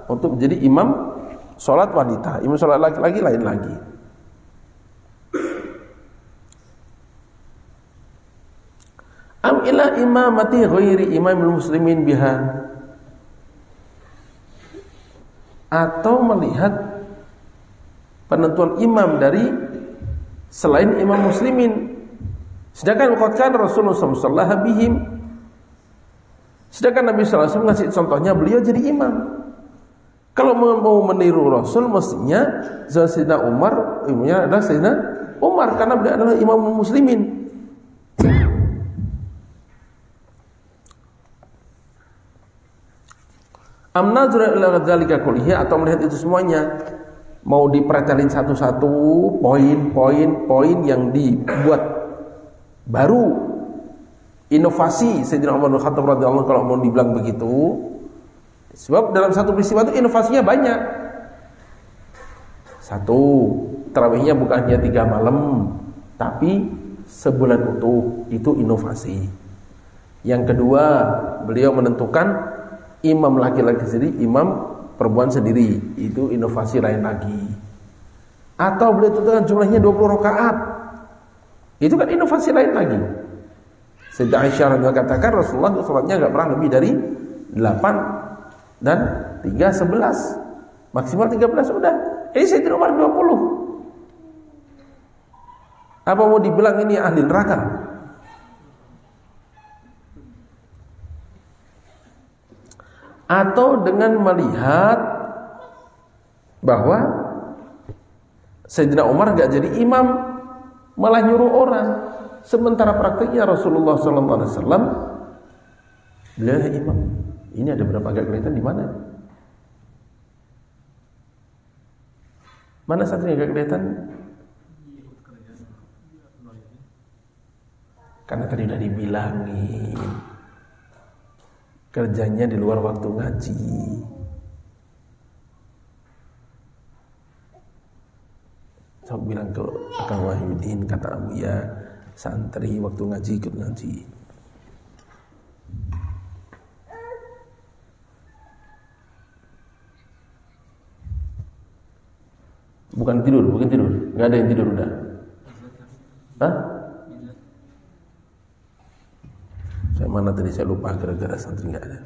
untuk menjadi imam sholat wanita, imam sholat laki-laki lain lagi. Am ila imamati ghairi imamil muslimin biha, atau melihat penentuan imam dari selain imam muslimin. Sedangkan waqad Rasulullah sallallahu alaihi wasallam bihim, sedangkan Nabi sallallahu alaihi wasallam ngasih contohnya beliau jadi imam. Kalau mau meniru Rasul, mestinya Sayyidina Umar, ibunya adalah Sayyidina Umar, karena beliau adalah imam muslimin. Am nazara ila dzalika kullihi, atau melihat itu semuanya, mau dipretelin satu-satu poin-poin yang dibuat baru, inovasi Sayyidina Umar bin Khattab radhiyallahu anhu kalau mau dibilang begitu. Sebab dalam satu peristiwa itu inovasinya banyak. Satu, tarawihnya bukan hanya 3 malam, tapi sebulan utuh, itu inovasi. Yang kedua, beliau menentukan imam laki-laki sendiri, imam perempuan sendiri, itu inovasi lain lagi. Atau beliau tentukan jumlahnya 20 rakaat, itu kan inovasi lain lagi. Sayyidah Aisyah radhiyallahu katakan Rasulullah sholatnya enggak pernah lebih dari 8 dan 3 11, maksimal 13 udah. Ini Sayyidina Umar 20. Apa mau dibilang ini ahli neraka? Atau dengan melihat bahwa Sayyidina Umar enggak jadi imam, malah nyuruh orang, sementara praktiknya Rasulullah SAW beliau imam. Ini ada berapa agak kelihatan di mana? Mana satunya agak kelihatan? Karena tadi udah dibilangin, kerjanya di luar waktu ngaji. Saya bilang ke Kang Wahyudin, kata Abu ya, santri waktu ngaji ikut ngaji. Bukan tidur, nggak ada yang tidur udah. Hah? Saya mana tadi, saya lupa gara-gara santri nggak ada.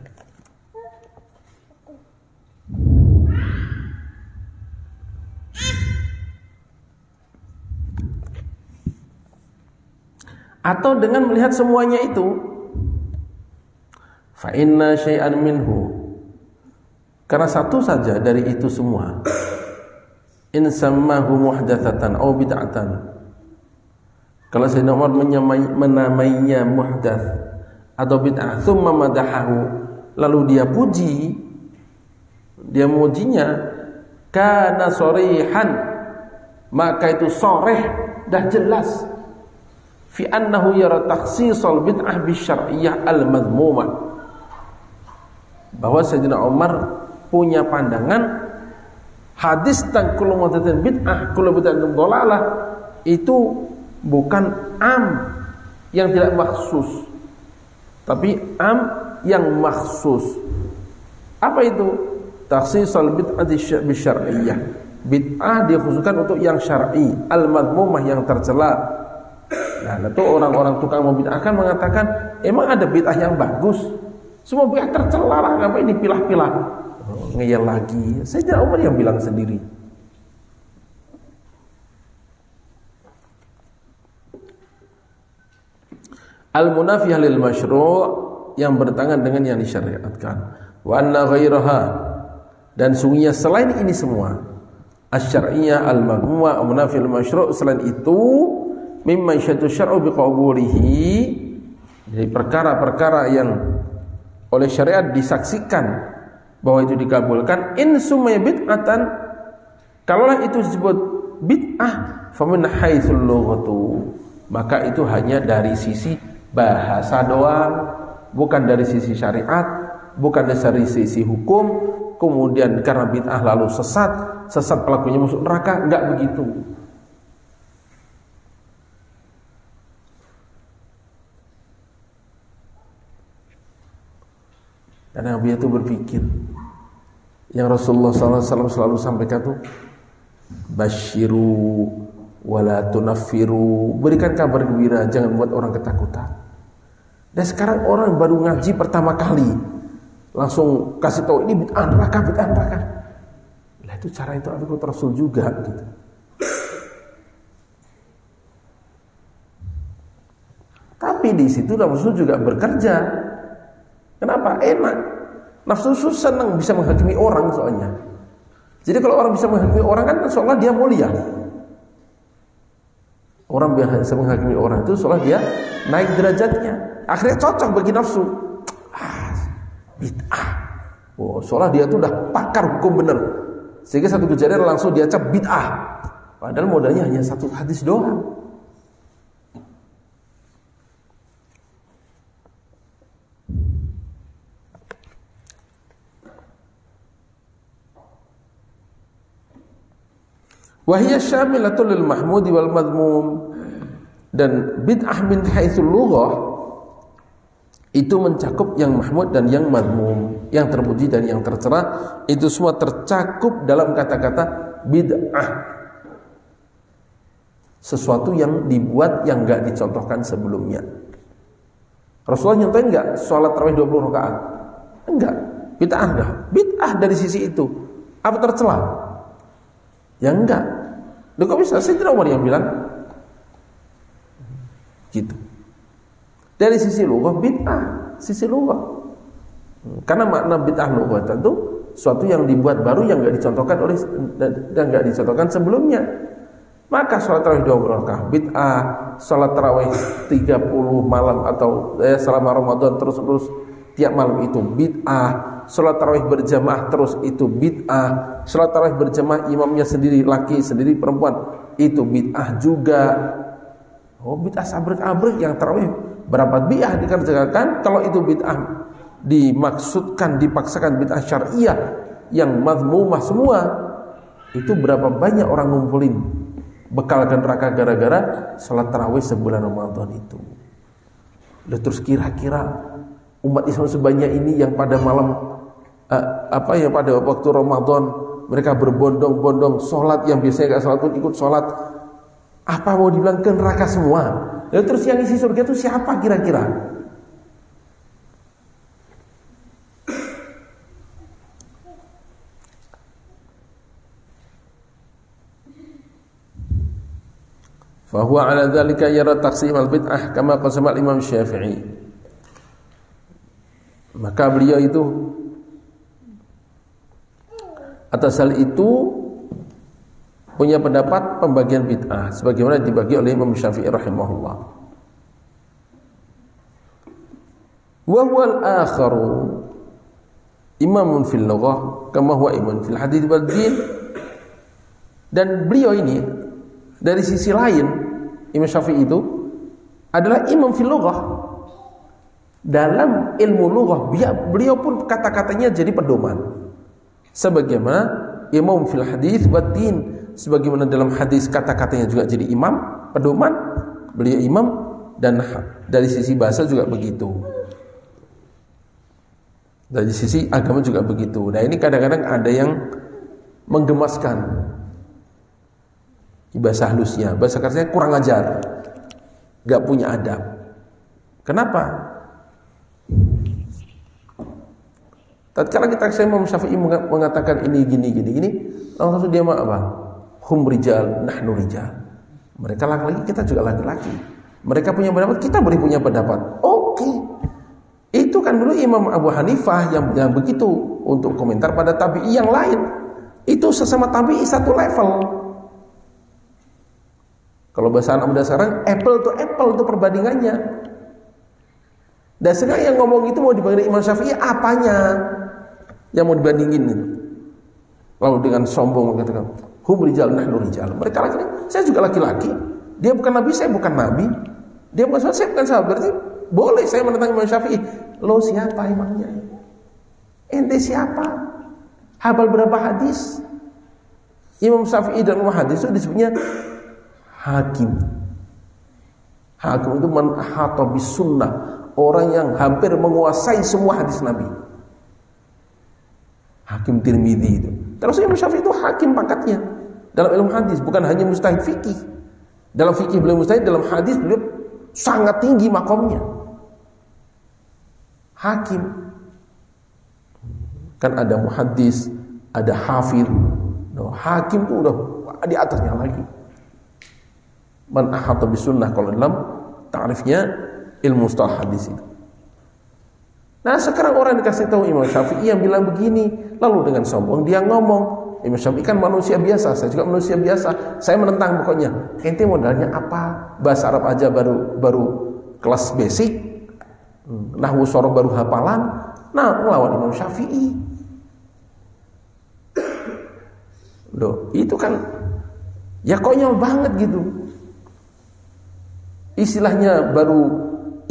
Atau dengan melihat semuanya itu, fa inna syai'an minhu, karena satu saja dari itu semua, in sammahu muhdatsatan aw bid'atan, kalau Sayyidina Umar menamainya muhdats atau bid'ah, tsumma madahahu, lalu dia puji, dia mujinya, kana sharihan, maka itu sharih, dah jelas, fi annahu yara takhsisal bid'ah bisyar'iyyah al-madhmumah, bahwa Sayyidina Umar punya pandangan hadis tentang kullu muhdatsatin bid'ah, kullu bid'atin dhalalah itu bukan am yang tidak maksus, tapi am yang maksus. Apa itu? Takhsisal bid'ati bisyar'iyyah, bid'ah dikhususkan untuk yang syar'i, al-madhmumah yang tercela. Nah, itu orang-orang tukang membid'ahkan mengatakan, emang ada bid'ah yang bagus? Semua bid'ah tercela lah, ngapa ini pilah-pilah? Ngeyel lagi. Sayyidina Umar yang bilang sendiri. al-munafiyah lil masyru', yang bertentangan dengan yang disyariatkan. Wa anna ghairaha, dan sungguhnya selain ini semua, asy-syar'iyyah al-madhmumah munafiyah lil masyru', selain itu mimma yashhadu syar'u biqabulihi, dari perkara-perkara yang oleh syariat disaksikan bahwa itu dikabulkan. In summa bid'atan, kalaulah itu disebut bid'ah, famin haitsul lughatu, maka itu hanya dari sisi bahasa doang, bukan dari sisi syariat, bukan dari sisi hukum. Kemudian karena bid'ah lalu sesat pelakunya masuk neraka, enggak begitu. Dan Nabi itu berpikir, yang Rasulullah SAW selalu sampaikan itu, basyiru wala tunaffiru, berikan kabar gembira, jangan buat orang ketakutan. Dan sekarang orang baru ngaji pertama kali langsung kasih tahu ini bid'ah neraka. Lah itu cara itu ikut Rasul juga gitu. Tapi di situ Rasul juga bekerja. Kenapa? Enak. Nafsu senang bisa menghakimi orang soalnya. Jadi kalau orang bisa menghakimi orang kan seolah dia mulia. Orang bisa menghakimi orang itu seolah dia naik derajatnya. Akhirnya cocok bagi nafsu. Bid'ah. Oh, seolah dia itu udah pakar hukum bener. Sehingga satu kejadian langsung dia cap bid'ah. Padahal modalnya hanya satu hadis doang. Wahiyya syamilatul lil mahmudi wal madmum, dan bid'ah min haitsul lughah itu mencakup yang mahmud dan yang madmum, yang terpuji dan yang tercela, itu semua tercakup dalam kata-kata bid'ah. Sesuatu yang dibuat yang enggak dicontohkan sebelumnya. Rasulullah nyontohin enggak salat tarawih 20 rakaat? Enggak. Bid'ah enggak? Bid'ah dari sisi itu. Apa tercela? Ya enggak. Loh kok bisa? Sayyidina Umar yang bilang gitu. Dari sisi lughah bid'ah, sisi lughah. Karena makna bid'ah lughah tentu suatu yang dibuat baru yang enggak dicontohkan oleh dan enggak dicontohkan sebelumnya. Maka salat tarawih 20 rakaat bid'ah, salat tarawih 30 malam atau selama Ramadan terus-terus tiap malam itu bid'ah. Salat tarawih berjamaah terus itu bid'ah. Salat tarawih berjamaah imamnya sendiri laki, sendiri perempuan, itu bid'ah juga. Oh, bid'ah sabrek-abrek yang tarawih berapa bid'ah dikerjakan. Kalau itu bid'ah dimaksudkan, dipaksakan bid'ah syariah yang mazmumah semua, itu berapa banyak orang ngumpulin bekalkan neraka gara-gara salat tarawih sebulan Ramadan itu. Lalu terus kira-kira umat Islam sebanyak ini yang pada malam pada waktu Ramadan mereka berbondong-bondong sholat, yang biasanya gak sholat pun ikut sholat, apa mau dibilang ke neraka semua? Lalu terus yang isi surga itu siapa kira-kira? Fahuwa ala dzalika yara taqsim al-bid'ah kama qasama al-Imam Syafi'i. Maka beliau itu atas hal itu punya pendapat pembagian bid'ah sebagaimana dibagi oleh Imam Syafi'i rahimahullah. Wa huwal akharu imamun fil lughah kama huwa imamun fil hadits wad din. Dan beliau ini dari sisi lain, Imam Syafi'i itu adalah imam fil lughah. Dalam ilmu lughah beliau pun kata-katanya jadi pedoman. Sebagaimana imam fil hadits wad din, sebagaimana dalam hadis kata-katanya juga jadi imam, pedoman. Beliau imam, dan dari sisi bahasa juga begitu. Dari sisi agama juga begitu. Nah, ini kadang-kadang ada yang menggemaskan bahasa halusnya, bahasa kasarnya kurang ajar, gak punya adab. Kenapa? Tatkala saya Imam Syafi'i mengatakan ini gini, langsung dia apa? Hum rijal, nahnu rijal. Mereka laki-laki, kita juga laki-laki. Mereka punya pendapat, kita boleh punya pendapat. Oke. Itu kan dulu Imam Abu Hanifah yang begitu untuk komentar pada tabi'i yang lain. Itu sesama tabi'i satu level. Kalau bahasa anak muda sekarang, apple to apple itu perbandingannya. Dan sekarang yang ngomong itu mau dibandingin Imam Syafi'i, apanya yang mau dibandingin itu? Lalu dengan sombong mengatakan, hum rijal nahnu rijal. Mereka laki-laki, saya juga laki-laki. Dia bukan nabi, saya bukan nabi. Dia bukan sahabat, saya bukan sahabat. Berarti boleh saya menentang Imam Syafi'i. Lo siapa emangnya? Ente siapa? Hafal berapa hadis? Imam Syafi'i dan Imam hadis itu disebutnya hakim. Hakim itu man ahata bis sunnah, orang yang hampir menguasai semua hadis Nabi. Hakim Tirmidzi itu. Terus Imam Syafi'i itu hakim pangkatnya dalam ilmu hadis, bukan hanya mujtahid fikih. Dalam fikih beliau mujtahid, dalam hadis beliau sangat tinggi makomnya. Hakim. Kan ada muhaddis, ada hafidh. Hakim itu udah di atasnya lagi. Man ahata bisunnah, kalau dalam ta'rifnya ilmu mustalah hadis itu. Nah, sekarang orang dikasih tahu Imam Syafi'i yang bilang begini, lalu dengan sombong dia ngomong, Imam Syafi'i kan manusia biasa, saya juga manusia biasa, saya menentang pokoknya. Ente modalnya apa? Bahasa Arab aja baru kelas basic, nahwu shoroh baru hafalan. Nah, melawan Imam Syafi'i. Loh, itu kan ya konyol banget gitu. Istilahnya baru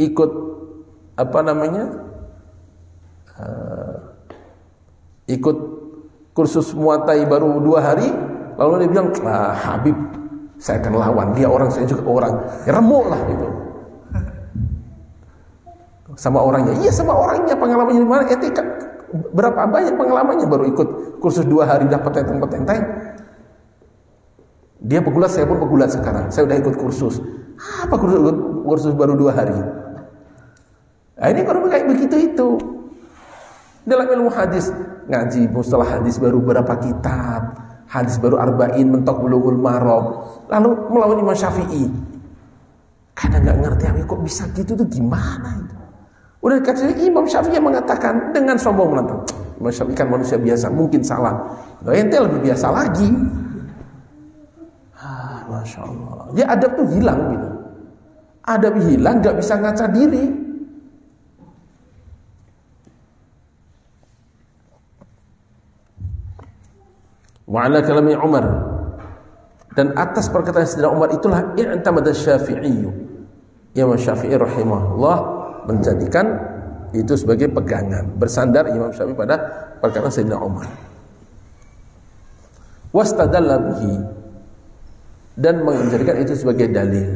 ikut apa namanya? Ikut kursus muatai baru 2 hari, lalu dia bilang, Habib, saya akan lawan dia, orang saya juga orang, ya remuk lah gitu. Sama orangnya, iya sama orangnya, pengalamannya di mana? Etika berapa banyak pengalamannya, baru ikut kursus 2 hari dapat tenteng-tenteng. Dia pegulat, saya pun pegulat sekarang. Saya udah ikut kursus. Apa kursus baru 2 hari? Nah, ini kalau kayak begitu itu. Dalam ilmu hadis, ngaji mustalah hadis baru berapa kitab, hadis baru arba'in, mentok bulughul maram, lalu melawan Imam Syafi'i. Kadang nggak ngerti, kok bisa gitu tuh gimana itu? Udah dikatakan Imam Syafi'i yang mengatakan dengan sombong menentang. Imam Syafi'i kan manusia biasa, mungkin salah. Ente lebih biasa lagi. Masya Allah. Dia adab tuh hilang gitu. Adab hilang, nggak bisa ngaca diri. Wa ala kalami Umar, dan atas perkataan Sayyidina Umar itulah i'tamada Syafi'i. Imam Syafi'i rahimahullah menjadikan itu sebagai pegangan, bersandar Imam Syafi'i pada perkataan Sayyidina Umar. Wastadalla bihi, dan menjadikan itu sebagai dalil.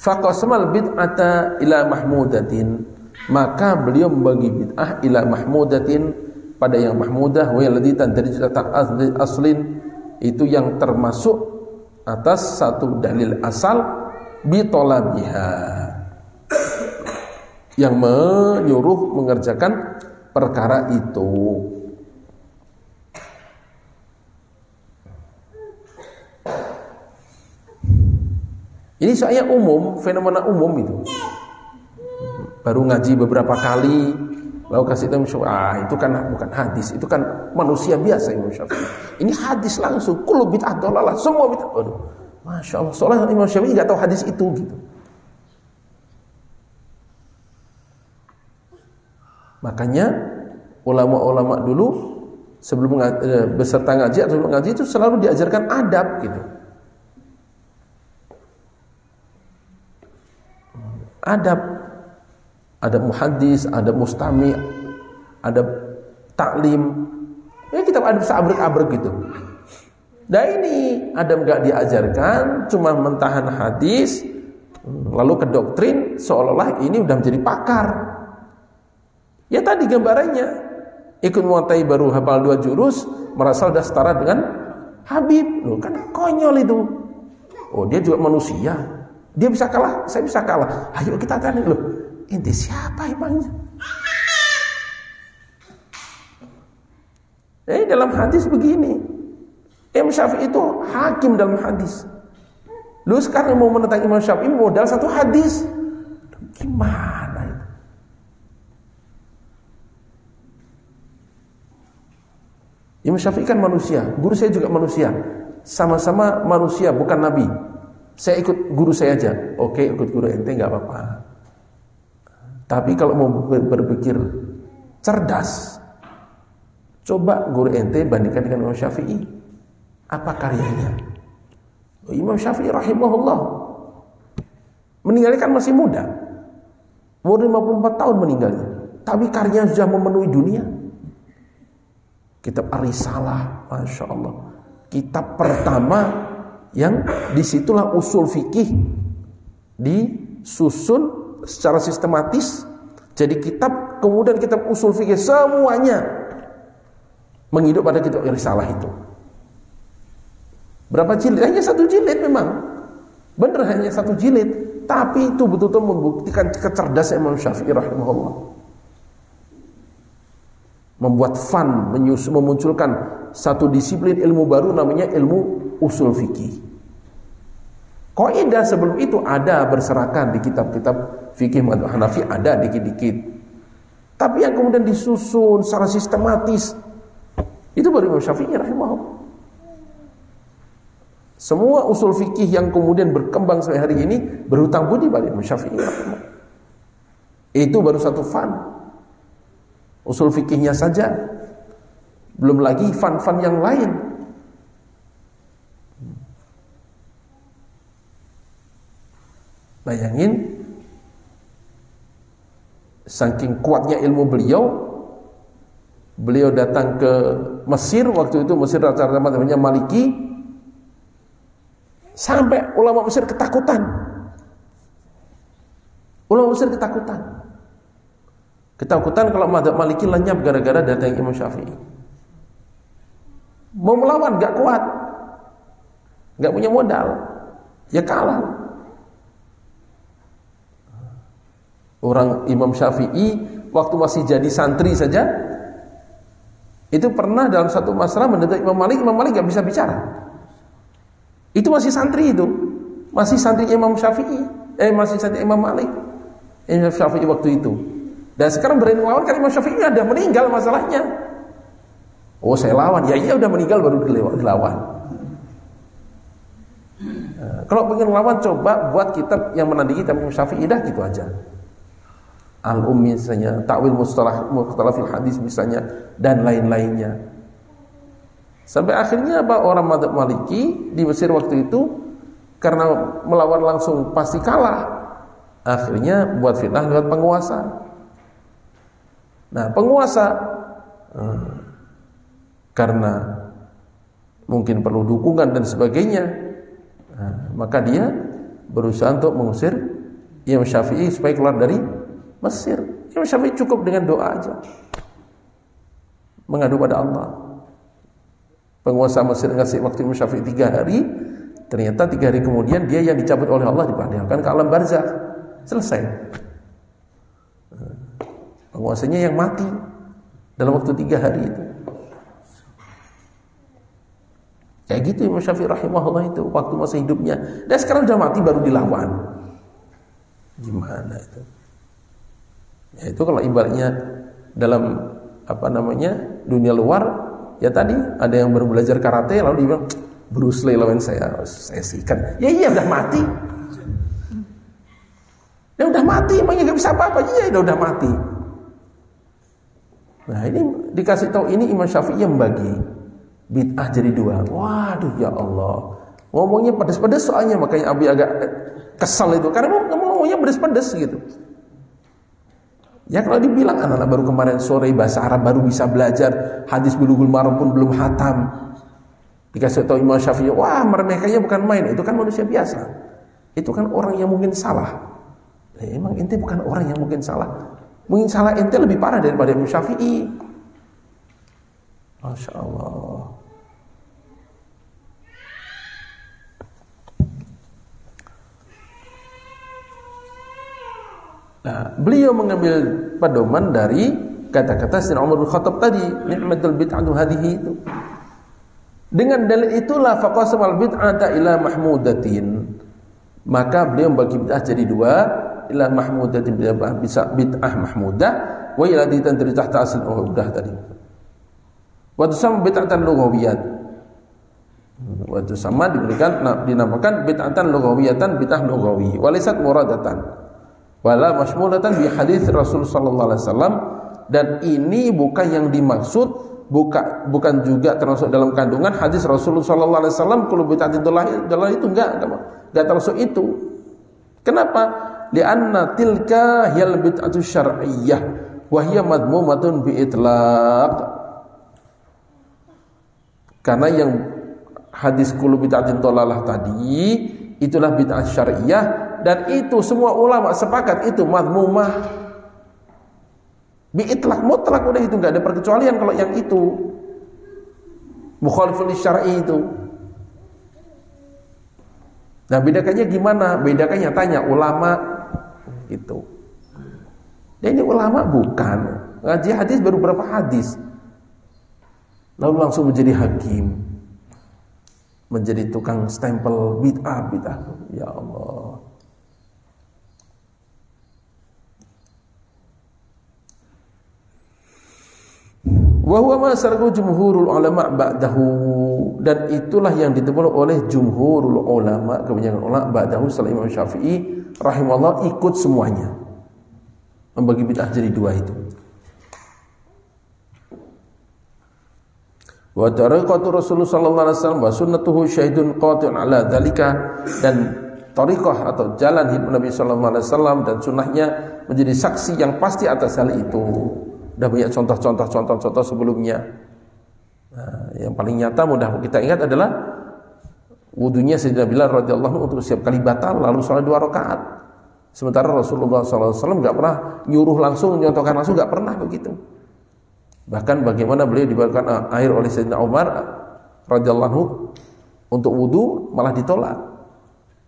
Faqasamal bid'ata ila mahmudatin, maka beliau membagi bid'ah ila mahmudatin, pada yang mahmudah, wa alladhi tadrij aslin, itu yang termasuk atas satu dalil asal, bi talabiha, yang menyuruh mengerjakan perkara itu. Ini soalnya umum, fenomena umum itu. Baru ngaji beberapa kali, lalu kasih tahu itu kan bukan hadis, itu kan manusia biasa Imam Syafi'i. Ini hadis langsung, kullu bid'ah dhalalah, semua bid'ah. Waduh, Masya Allah, soalnya Imam Syafi'i nggak tahu hadis itu gitu. Makanya ulama-ulama dulu sebelum beserta ngaji atau sebelum ngaji itu selalu diajarkan adab gitu. Ada muhaddis, ada mustami, ada taklim. Ya kita ada seabrek-abrek gitu. Nah ini ada nggak diajarkan, cuma mentahan hadis, lalu ke doktrin seolah-olah ini udah menjadi pakar. Ya tadi gambarannya, ikut muatai baru hafal 2 jurus, merasa udah setara dengan Habib. Loh kan konyol itu. Oh dia juga manusia, dia bisa kalah, saya bisa kalah. Ayo kita tanya loh, ente siapa emangnya? Dalam hadis begini, Imam Syafi'i itu hakim dalam hadis. Lu sekarang mau menentang Imam Syafi'i modal satu hadis. Gimana itu? Imam Syafi'i kan manusia, guru saya juga manusia. Sama-sama manusia, bukan nabi. Saya ikut guru saya aja. Oke, ikut guru ente enggak apa-apa. Tapi kalau mau berpikir cerdas, coba guru ente bandingkan dengan Imam Syafi'i. Apa karyanya? Imam Syafi'i rahimahullah meninggalnya kan masih muda, umur 54 tahun meninggalnya, tapi karyanya sudah memenuhi dunia. Kitab Ar-Risalah, Masya Allah, kitab pertama yang disitulah usul fikih disusun secara sistematis jadi kitab. Kemudian kitab usul fikih semuanya menghidup pada kitab Ar-Risalah itu. Berapa jilid? Hanya satu jilid memang. Benar hanya satu jilid. Tapi itu betul-betul membuktikan kecerdasan Imam Syafi'i rahimahullah. Membuat fun, memunculkan satu disiplin ilmu baru namanya ilmu usul fikih. Kaidah sebelum itu ada berserakan di kitab-kitab fikih madzhab Hanafi, ada dikit-dikit. Tapi yang kemudian disusun secara sistematis itu baru Imam Syafi'i rahimahullah. Semua usul fikih yang kemudian berkembang sampai hari ini berhutang budi pada Imam Syafi'i. Itu baru satu fan. Usul fikihnya saja. Belum lagi fan-fan yang lain. Bayangin, saking kuatnya ilmu beliau datang ke Mesir. Waktu itu Mesir rata-rata namanya Maliki. Sampai ulama Mesir ketakutan. Ulama Mesir ketakutan. Ketakutan kalau madzhab Maliki lenyap gara-gara datang Imam Syafi'i. Mau melawan gak kuat, gak punya modal, ya kalah. Orang Imam Syafi'i waktu masih jadi santri saja itu pernah dalam satu masalah mendesak Imam Malik gak bisa bicara. Itu masih santri itu. Masih santri Imam Syafi'i. Masih santri Imam Malik. Imam Syafi'i waktu itu. Dan sekarang berani melawan kan Imam Syafi'i udah meninggal masalahnya. Oh saya lawan. Ya iya udah meninggal baru dilawan. Kalau pengen lawan coba buat kitab yang menandingi kitab Imam Syafi'i dah gitu aja. Al-Ummi misalnya, Ta'wil Mukhtalafil Hadis misalnya, dan lain-lainnya. Sampai akhirnya apa, orang madzhab Maliki di Mesir waktu itu karena melawan langsung pasti kalah. Akhirnya buat fitnah lewat penguasa. Nah, penguasa karena mungkin perlu dukungan dan sebagainya, maka dia berusaha untuk mengusir Imam Syafi'i supaya keluar dari Mesir. Imam Syafi'i cukup dengan doa aja, mengadu pada Allah. Penguasa Mesir ngasih waktu Imam Syafi'i 3 hari. Ternyata 3 hari kemudian dia yang dicabut oleh Allah dipindahkan ke alam barzakh. Selesai. Penguasanya yang mati dalam waktu 3 hari itu. Kayak gitu Imam Syafi'i rahimahullah itu waktu masa hidupnya. Dan sekarang sudah mati baru dilawan. Gimana itu? Ya itu kalau ibaratnya dalam dunia luar. Ya tadi ada yang baru belajar karate lalu dia bilang Bruce Lee lawan saya sikat. Ya iya udah mati. Dia udah mati, emangnya gak bisa apa-apa. Iya udah mati. Nah ini dikasih tahu ini Imam Syafi'i yang bagi bid'ah jadi 2. Waduh ya Allah. Ngomongnya pedes-pedes soalnya makanya Abi agak kesal itu karena ngomongnya pedes-pedes gitu. Ya kalau dibilang anak-anak baru kemarin sore bahasa Arab baru bisa belajar, hadis Bulughul Maram pun belum hatam. Dikasih tahu Imam Syafi'i, wah meremehkannya bukan main, itu kan manusia biasa. Itu kan orang yang mungkin salah. Emang ente bukan orang yang mungkin salah. Mungkin salah ente lebih parah daripada Imam Syafi'i. Masya Allah. Nah, beliau mengambil pedoman dari kata-kata Sayyidina Umar bin Khattab tadi, ni'matul bid'atu hadhihi itu. Dengan dalil itulah faqasamal bid'ata ila mahmudatin. Maka beliau membagi bid'ah jadi dua, ila mahmudah bisa bid'ah mahmudah, wa ila ditandri tahta asl udah tadi. Wa tusam bid'atan lughawiyat. Wa tusama dinamakan bid'atan lughawiyatan, bid'ah lughawi, walaysat muradatan. Wala mashmulatan bi hadits Rasul sallallahu alaihi wasallam, dan ini bukan yang dimaksud, bukan juga termasuk dalam kandungan hadis Rasulullah sallallahu alaihi wasallam kullu bid'atin dhalalah itu enggak termasuk itu. Kenapa? Li'anna tilka hiyal bid'atu syar'iyyah wa hiya madmumatun bi itlaq. Karena yang hadis kullu bid'atin dhalalah tadi itulah bid'ah syar'iyyah, dan itu semua ulama sepakat itu madmumah bi itlaq, mutlak, udah itu enggak ada perkecualian kalau yang itu mukhalifun syar'i itu. Nah, bedakannya gimana? Bedakannya tanya ulama itu. Dan ini ulama bukan ngaji hadis baru berapa hadis, lalu langsung menjadi hakim, menjadi tukang stempel bid'ah. Ya Allah. Wa huwa ma sarqu jumhurul ulama ba'dahu, dan itulah yang ditemukan oleh jumhurul ulama, kebanyakan ulama ba'dahu setelah Imam Syafi'i rahimahullah ikut semuanya membagi bid'ah jadi dua itu. Wa tariqatu Rasulullah sallallahu alaihi wasallam wa sunnatuhu syahidun qati'un ala dzalika, dan tariqah atau jalan hidup Nabi sallallahu alaihi wasallam dan sunnahnya menjadi saksi yang pasti atas hal itu. Udah banyak contoh sebelumnya. Nah, yang paling nyata mudah kita ingat adalah wudunya Sayyidina Bilal radhiyallahu anhu untuk setiap kali batal lalu salat 2 rakaat. Sementara Rasulullah sallallahu alaihi wasallam enggak pernah nyuruh langsung, nyontohkan langsung, enggak pernah begitu. Bahkan bagaimana beliau dibawakan air oleh Sayyidina Umar radhiyallahu anhu untuk wudu malah ditolak.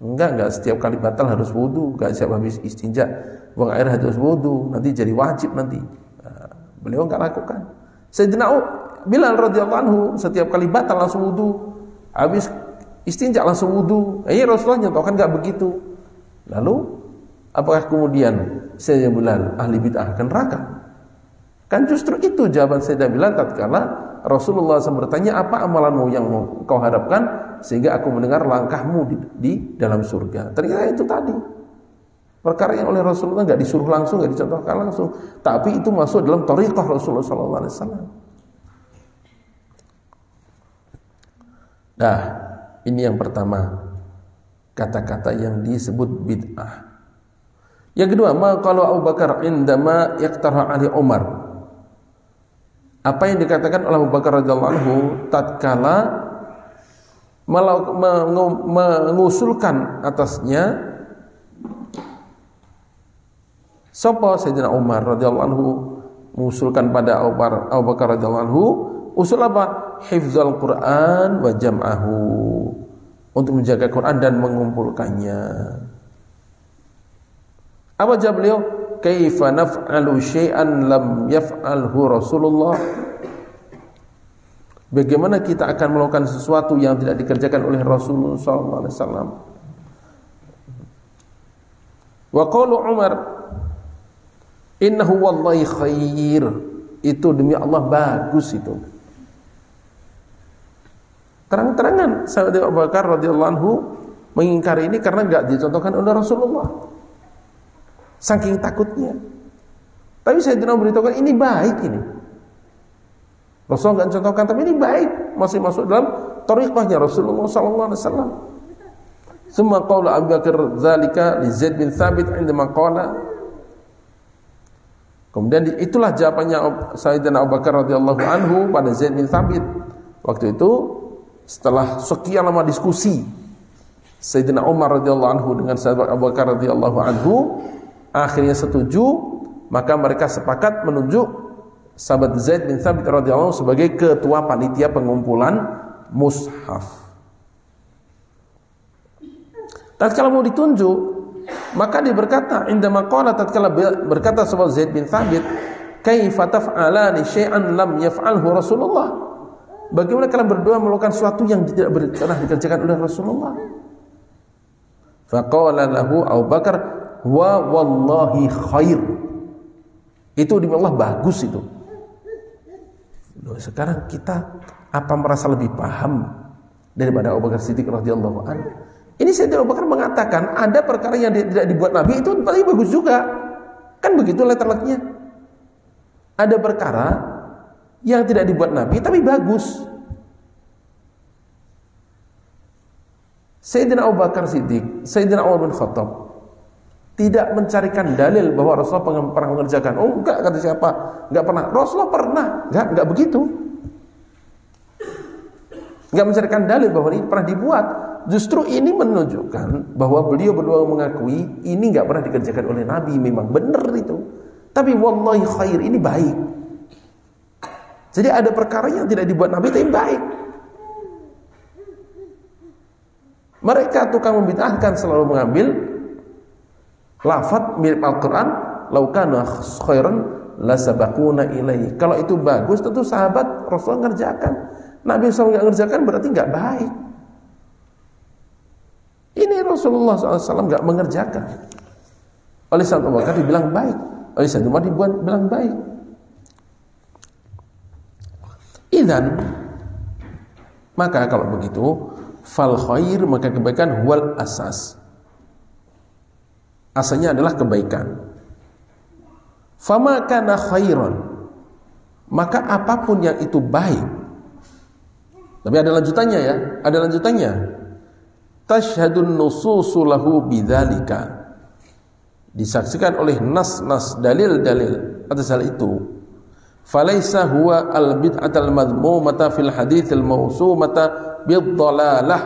Enggak setiap kali batal harus wudu, enggak setiap habis istinja buang air harus wudu, nanti jadi wajib nanti. Beliau enggak lakukan. Sayyidina Bilal radhiyallahu anhu setiap kali batal langsung wudu, habis istinja langsung wudu. Rasulullah nyontohkan enggak begitu. Lalu apakah kemudian Sayyidina Bilal ahli bid'ah akan neraka? Kan justru itu jawaban Sayyidina Bilal tatkala Rasulullah SAW bertanya, apa amalanmu yang kau harapkan sehingga aku mendengar langkahmu di dalam surga. Ternyata itu tadi. Perkara yang oleh Rasulullah enggak disuruh langsung, enggak dicontohkan langsung, tapi itu masuk dalam thariqah Rasulullah sallallahu alaihi wasallam. Nah, ini yang pertama, kata-kata yang disebut bid'ah. Yang kedua, ma qala Abu Bakar indama yaqtara ali Umar. Apa yang dikatakan oleh Abu Bakar radhiyallahu anhu tatkala mengusulkan atasnya sapa Sayyidina Umar radhiyallahu anhu mengusulkan pada Abu Bakar radhiyallahu anhu usul apa? Hifdzal Quran wa jam'ahu, untuk menjaga Quran dan mengumpulkannya. Apa jawab beliau? Kaifa naf'alu syai'an lam yaf'alhu Rasulullah? Bagaimana kita akan melakukan sesuatu yang tidak dikerjakan oleh Rasulullah sallallahu alaihi wasallam? Wa qaulu Umar innahu wallahi khair, itu demi Allah bagus itu. Terang-terangan sahabat Abu Bakar radhiyallahu anhu mengingkari ini karena enggak dicontohkan oleh Rasulullah. Saking takutnya. Tapi Sayyidina memberitahukan ini baik ini. Rasulullah enggak contohkan, tapi ini baik, masih masuk dalam thariqahnya Rasulullah sallallahu alaihi wasallam. Summa qaula Abu Bakar dzalika li Zaid bin Thabit indama qala. Kemudian itulah jawabannya Sayyidina Abu Bakar radhiyallahu anhu pada Zaid bin Thabit. Waktu itu setelah sekian lama diskusi Sayyidina Umar radhiyallahu anhu dengan sahabat Abu Bakar radhiyallahu anhu akhirnya setuju, maka mereka sepakat menunjuk sahabat Zaid bin Thabit radhiyallahu anhu sebagai ketua panitia pengumpulan mushaf. Tatkala mau ditunjuk, maka dia berkata, indama qala, tatkala berkata sahabat Zaid bin Thabit, kaifa taf'alani syai'an lam yaf'alhu Rasulullah? Bagaimana kalian berdua melakukan sesuatu yang tidak pernah dikerjakan oleh Rasulullah? Faqala lahu Abu Bakar, wa wallahi khair. Itu demi Allah bagus itu. Loh, sekarang kita apa merasa lebih paham daripada Abu Bakar Siddiq radhiyallahu anhu? Ini Sayyidina Abu Bakar mengatakan ada perkara yang tidak dibuat Nabi itu paling bagus juga. Kan begitu letter-letternya. Ada perkara yang tidak dibuat Nabi tapi bagus. Sayyidina Abu Bakar Siddiq, Sayyidina Umar bin Khattab tidak mencarikan dalil bahwa Rasulullah pernah mengerjakan. Oh enggak, kata siapa? Enggak pernah. Rasulullah pernah. Enggak begitu. Enggak mencarikan dalil bahwa ini pernah dibuat. Justru ini menunjukkan bahwa beliau berdua mengakui ini enggak pernah dikerjakan oleh Nabi. Memang benar itu. Tapi wallahi khair, ini baik. Jadi ada perkara yang tidak dibuat Nabi tapi baik. Mereka tukang membid'ahkan selalu mengambil lafaz mirip Al-Quran, "Lau kana khairan lasabaquna ilaihi." Kalau itu bagus, tentu sahabat Rasulullah ngerjakan. Nabi SAW nggak ngerjakan berarti nggak baik. Ini Rasulullah SAW nggak mengerjakan. Oleh Sayyidina Abu Bakar dibilang baik, oleh Sayyidina Umar dibilang baik. Idzan, maka kalau begitu, fal khair, maka kebaikan huwal asas. Asalnya adalah kebaikan. Fama kana khairan, maka apapun yang itu baik. Tapi ada lanjutannya ya, ada lanjutannya. Tashhadun nususu lahu bidzalika. Disaksikan oleh nas-nas, dalil-dalil atas hal itu. Falaisa huwa al-bid'atul madhmumata fil haditsil mawsumata bid-dhalalah.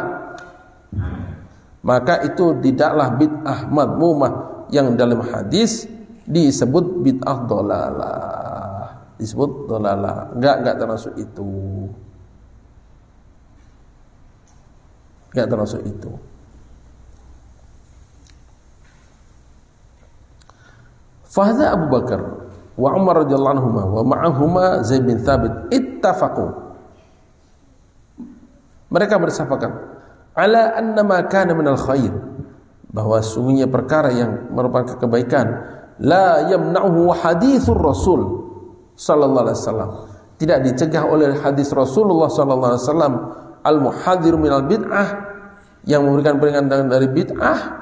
Maka itu tidaklah bid'ah madhmumah yang dalam hadis disebut bid'ah dhalalah. Disebut dhalalah. Enggak termasuk itu. Enggak termasuk itu. Fahadha Abu Bakar wa Umar radhiyallahu anhuma wa ma'ahuma Zaid bin Thabit ittafaqu. Mereka bersepakat ala anna ma kana minal khair, bahwa sungguhnya perkara yang merupakan kebaikan, la yamna'uhu hadithur Rasul sallallahu alaihi wasallam, tidak dicegah oleh hadis Rasulullah sallallahu alaihi wasallam al-muhadhir minal bid'ah, yang memberikan peringatan dari bid'ah.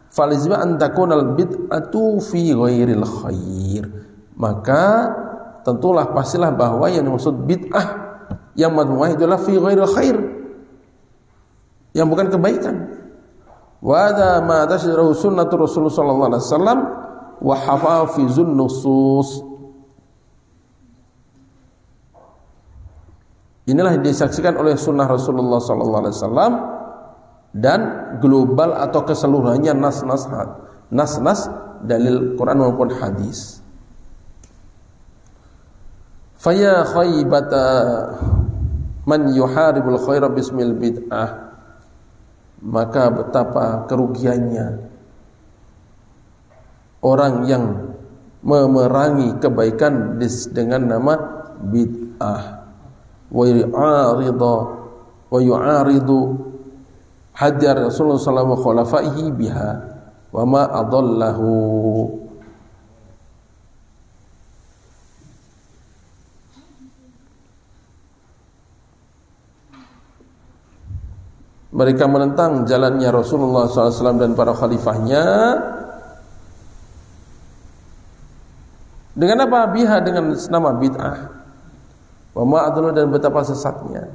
Falizma an takunal bid'atu fi ghairil khair, maka tentulah pastilah bahwa yang dimaksud bid'ah yang madhmumah itulah fi ghairil khair, yang bukan kebaikan. Wa hadza ma tashrahu sunnatur Rasulullah sallallahu alaihi wasallam wa hafafizun nusus. Inilah yang disaksikan oleh sunnah Rasulullah sallallahu alaihi wasallam dan global atau keseluruhannya nas-nas dalil Quran maupun hadis. Faya khaybata man yuharibul khaira bismil bid'ah, maka betapa kerugiannya orang yang memerangi kebaikan dengan nama bid'ah. Wa yu'aridu hajar Rasulullah sallallahu alaihi wasallam khulafaihi biha wa ma adallahu. Mereka menentang jalannya Rasulullah SAW dan para khalifahnya dengan apa? Biha, dengan nama bid'ah. Wa ma adallahu, dan betapa sesatnya.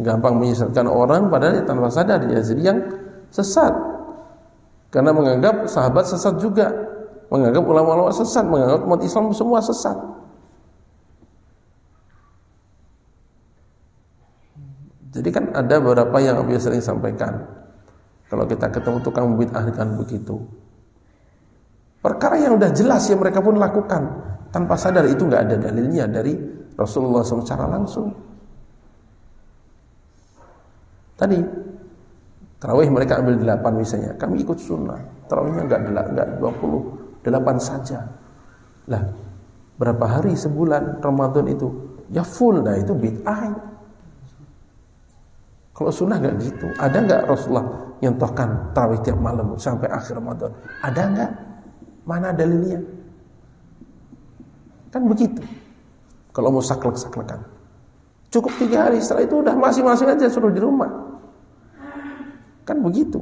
Gampang menyesatkan orang padahal tanpa sadar dia jadi yang sesat, karena menganggap sahabat sesat juga, menganggap ulama-ulama sesat, menganggap umat Islam semua sesat. Jadi kan ada beberapa yang Abi sering sampaikan, kalau kita ketemu tukang bid'ah kan begitu, perkara yang udah jelas yang mereka pun lakukan tanpa sadar, itu nggak ada dalilnya dari Rasulullah SAW secara langsung. Tadi tarawih mereka ambil 8 misalnya, kami ikut sunnah, tarawihnya enggak 20, 8 saja. Lah, berapa hari sebulan Ramadan itu? Ya full, nah itu bid'ah. Kalau sunnah nggak gitu. Ada nggak Rasulullah nyentuhkan tarawih tiap malam sampai akhir Ramadan? Ada nggak? Mana dalilnya? Kan begitu. Kalau mau saklek-saklekan, cukup 3 hari, setelah itu udah masing-masing aja suruh di rumah. Kan begitu.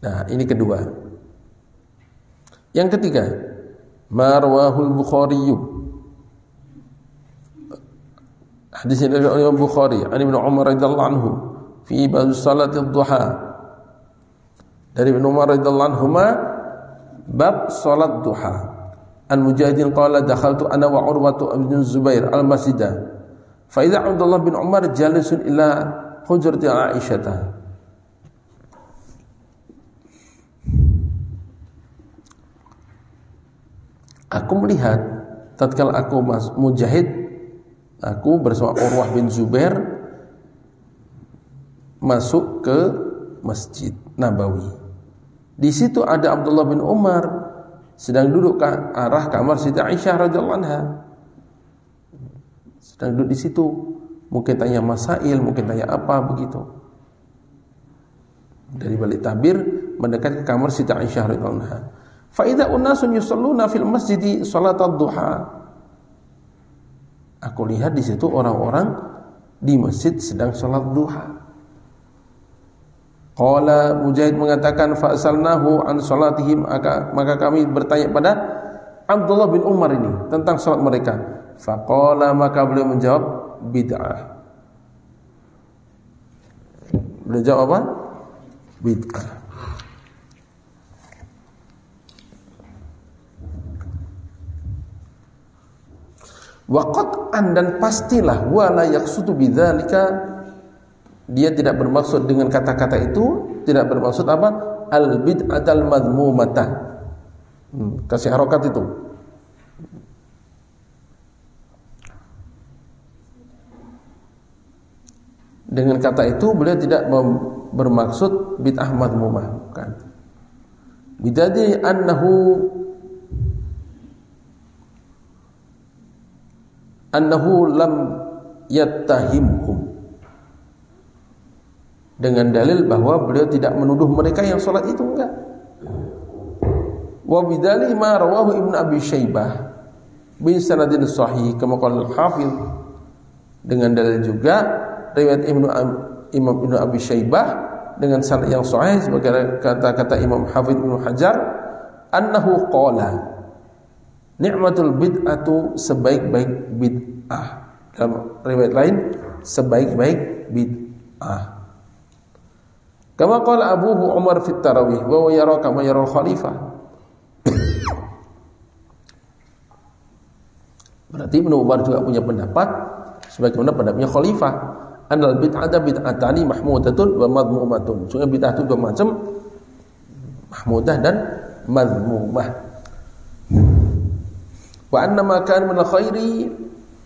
Nah, ini kedua. Yang ketiga, marwahul Bukhari. Hadis dari Imam Bukhari, an Ibnu Umar radhiyallahu anhu fi bab salat ad-duha. Dari Ibnu Umar radhiyallahu anhuma bab salat duha. An Mujahidin qala dakhaltu ana wa Urwatu bin Zubair al-masjidah. Fa idza Abdullah bin Umar jalisun ila hujrati Aisyah. Aku melihat tatkala aku Mujahid, aku bersama Urwah bin Zubair masuk ke Masjid Nabawi. Di situ ada Abdullah bin Umar sedang duduk ke arah kamar Siti Aisyah radhiyallahu anha. Sedang duduk di situ, mungkin tanya masail, mungkin tanya apa begitu. Dari balik tabir mendekat ke kamar Siti Aisyah radhiyallahu anha. Fa idza unasun yusalluna fil masjidi salat ad-duha. Aku lihat di situ orang-orang di masjid sedang salat duha. Qala Mujahid mengatakan fa asalnahu an salatihim, maka kami bertanya pada Abdullah bin Umar ini tentang salat mereka. Faqala, maka beliau menjawab bid'ah. Beliau jawab apa? Bid'ah. Waqat'an, dan pastilah wala yaqsudu bidzalika, dia tidak bermaksud dengan kata-kata itu, tidak bermaksud apa? Al bid'atal madhmumata. Kasih harokat itu. Dengan kata itu beliau tidak bermaksud bid'ah madhmumah, bukan. Bidadi annahu lam yattahimhum, dengan dalil bahwa beliau tidak menuduh mereka yang salat itu, enggak. Wa bidali ma rawahu Ibnu Abi Syaibah bi sanadin sahih kama qala al-Hafiz, dengan dalil juga riwayat Imam Ibnu Abi Syaibah dengan sanad yang sahih sebagai kata-kata Imam Hafiz Ibnu Hajar, annahu qala ni'matul bid'atu, sebaik-baik bid'ah. Dalam riwayat lain, sebaik-baik bid'ah. Kama qala Abu Umar fit tarawih wa yara kama yara al-khalifah. Berarti Ibnu Umar juga punya pendapat sebagaimana pendapatnya khalifah, anal bid'ata bid'atani mahmudatun wa madhmumatun. Sungguh bid'ah itu dua macam, mahmudah dan madhmumah. Wa anna ma kana min al-khairi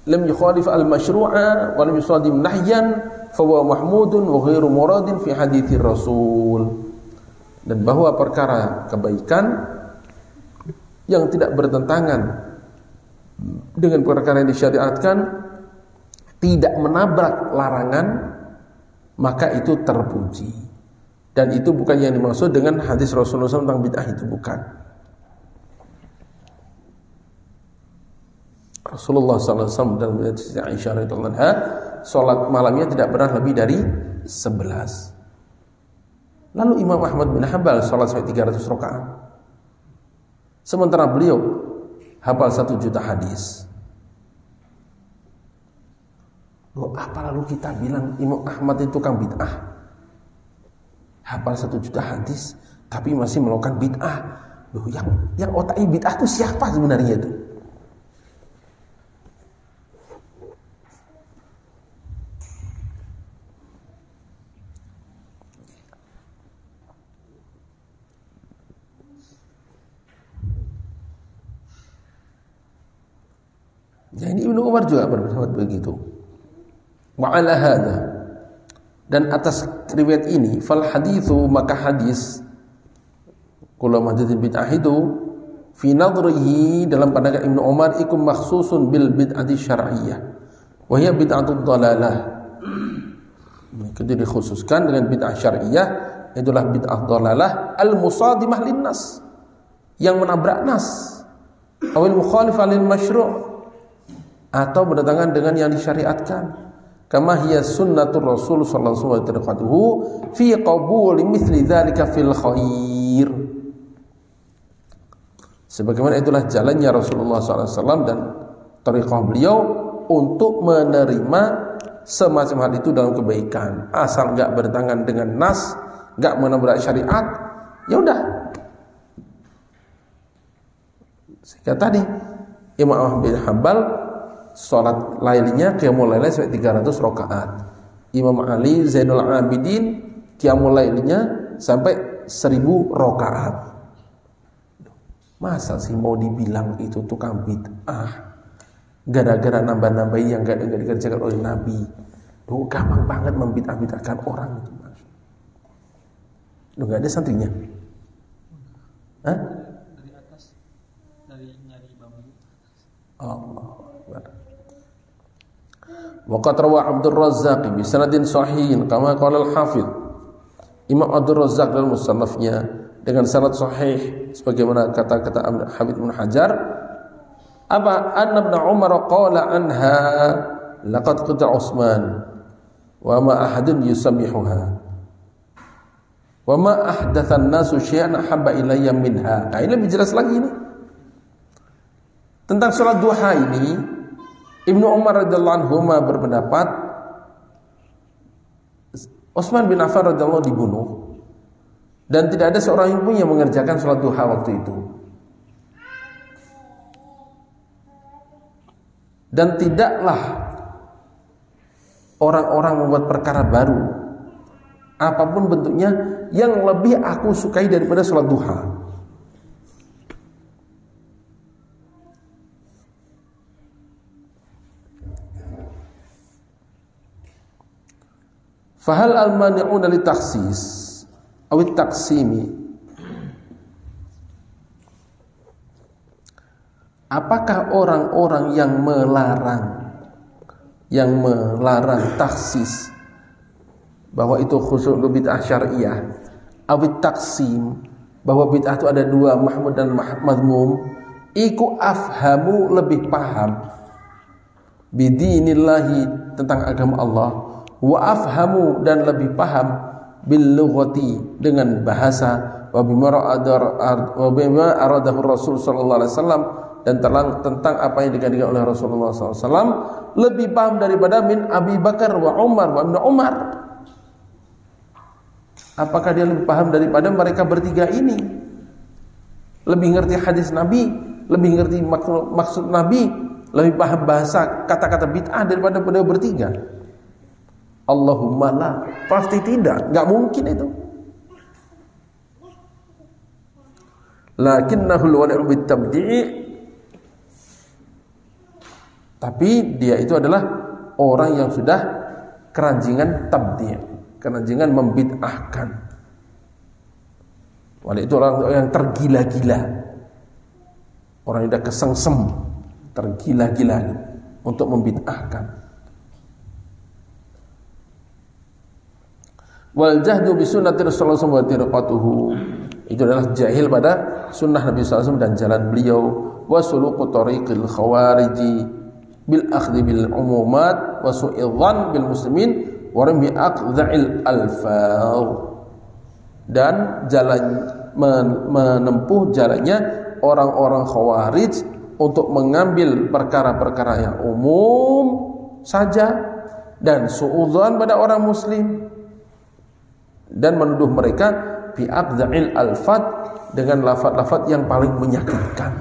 lam yukhalif al-masyru'a wa lam yusadim nahyan fa huwa mahmudun wa ghairu muradin fi haditsir rasul. Dan bahwa perkara kebaikan yang tidak bertentangan dengan perkara yang disyariatkan, tidak menabrak larangan, maka itu terpuji. Dan itu bukan yang dimaksud dengan hadis Rasulullah SAW tentang bid'ah, itu bukan. Rasulullah SAW dalam hadis Aisyah radhiyallahu anha, salat malamnya tidak pernah lebih dari 11. Lalu Imam Ahmad bin Hanbal salat sampai 300 rakaat. Sementara beliau hafal 1 juta hadis. Loh, apa lalu kita bilang Imam Ahmad itu tukang bid'ah? Hafal 1 juta hadis tapi masih melakukan bid'ah. Loh, yang otaknya bid'ah itu siapa sebenarnya itu? Jadi Ibnu Umar juga berpendapat begitu. Wa ala hadza, dan atas riwayat ini, fal haditsu, maka hadis kula madhhabil bid'ah itu fi nadrihi dalam pandangan Ibnu Umar iku makhsusun bil bid'ati syar'iyyah wa hiya bid'atud dhalalah. Itu dikhususkan dengan bid'ah syar'iyyah, itulah bid'ah dhalalah al-musadimah linnas, yang menabrak nas, awil mukhalifah lil masyru', atau berdatangan dengan yang disyariatkan. Kama hiya sunnatur Rasul sallallahu alaihi wasallam fi qabuli mithli dzalika fil khair. Sebagaimana itulah jalannya Rasulullah SAW dan thariqah beliau untuk menerima semacam hal itu dalam kebaikan, asal enggak bertentangan dengan nas, enggak menabrak syariat, ya udah. Sehingga tadi Imam Ahmad bin Hanbal salat lailnya qiyamul lail sampai 300 rakaat. Imam Ali Zainul Abidin qiyamul lailnya sampai 1000 rakaat. Masa sih mau dibilang itu tukang bid'ah gara-gara nambah-nambahi yang enggak dikerjakan oleh Nabi? Duh, gampang banget membid'ah-bid'ahkan orang itu, Mas. Duh, enggak ada santrinya. Hah? Dari atas, dari nyari bambu. Allah Akbar. Wa qad rawa Abdul Razzaq bi sanadin sahihin kama qala al-Hafidz. Imam Abdul Razzaq dalam musannafnya dengan sanad sahih sebagaimana kata-kata Habib Ibnu Hajar, apa anna Ibnu Umar qala anha laqad qata Utsman wa ma ahadun yusammihuha wa ma ahdatha an-nasu syai'an habba ilayya minha. Nah, ini lebih jelas lagi ini tentang salat duha ini. Ibnu Umar radhiyallahu anhu berpendapat Utsman bin Affan radhiyallahu dibunuh dan tidak ada seorang pun yang mengerjakan salat duha waktu itu. Dan tidaklah orang-orang membuat perkara baru apapun bentuknya yang lebih aku sukai daripada salat duha. Fahal al-mani'una li takhsis aw at-taqsimi, apakah orang-orang yang melarang taksis bahwa itu khusus bid'ah syariah, aw at-taqsim bahwa bid'ah itu ada dua, mahmud dan madmum, iku afhamu lebih paham bidinillahi tentang agama Allah, wa afhamu dan lebih paham bil lughati dengan bahasa, wa bima aradahu Rasul sallallahu alaihi wasallam dan tentang apa yang dikatakan oleh Rasulullah SAW, lebih paham daripada min Abi Bakar wa Umar wa Ibnu Umar. Apakah dia lebih paham daripada mereka bertiga ini? Lebih ngerti hadis Nabi, lebih ngerti maksud Nabi, lebih paham bahasa kata-kata bid'ah daripada beliau bertiga? Allahumma la, pasti tidak, enggak mungkin itu. Lakinnahul wali'u bitabdi'i, tapi dia itu adalah orang yang sudah keranjingan tabdi', keranjingan membid'ahkan. Wali itu orang yang tergila-gila, orang yang sudah kesengsem, tergila-gila untuk membid'ahkan. Wal jahdu bi sunnati Rasulullah sallallahu alaihi wasallam, itu adalah jahil pada sunnah Nabi sallallahu alaihi wasallam dan jalan beliau. Wa suluqu tariqil khawariji bil akhdhi bil umumat wa su'i dhann bil muslimin wa rami aqdha'il alfaz, dan jalan menempuh jalannya orang-orang khawarij untuk mengambil perkara-perkara yang umum saja dan su'udzan pada orang muslim, dan menuduh mereka bi aqdha'il alfaz, dengan lafaz-lafaz yang paling menyakitkan.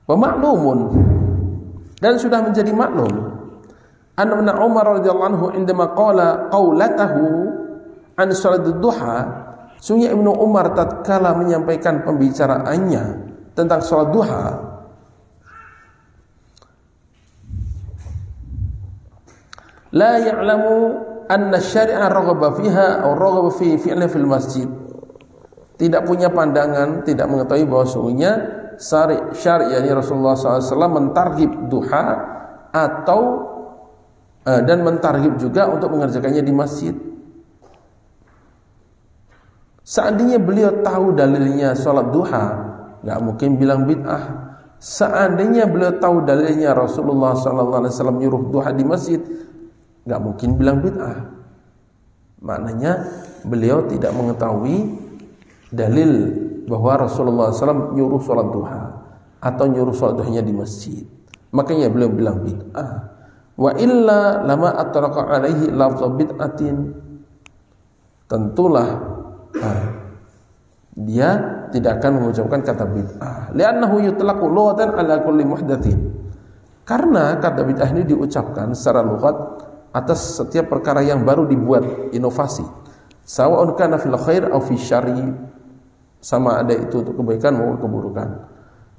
Wa ma'lumun, dan sudah menjadi maklum, anna Umar radhiyallahu anhu indama qala qaulatahu an salat duha, sungguh Ibnu Umar tatkala menyampaikan pembicaraannya tentang salat duha, la ya'lamu anna syari'a raghaba fiha aw raghaba fi fi'li fil masjid, tidak punya pandangan, tidak mengetahui bahwa sungguhnya syari' yakni Rasulullah SAW mentarghib duha atau dan mentarghib juga untuk mengerjakannya di masjid. Seandainya beliau tahu dalilnya sholat duha, nggak mungkin bilang bid'ah. Seandainya beliau tahu dalilnya Rasulullah SAW nyuruh duha di masjid, nggak mungkin bilang bid'ah. Maknanya beliau tidak mengetahui dalil bahwa Rasulullah SAW nyuruh sholat duha atau nyuruh sholat duhanya di masjid. Makanya beliau bilang bid'ah. Wa illa lama atraqa alaihi lafdhu bid'atin. Tentulah dia tidak akan mengucapkan kata bid'ah. Li'annahu yutlaqu lughatan ala kulli muhdatsin. Karena kata bid'ah ini diucapkan secara lughat atas setiap perkara yang baru dibuat, inovasi. Sawa'un kana fil khair aw fi syarri, sama ada itu untuk kebaikan maupun keburukan.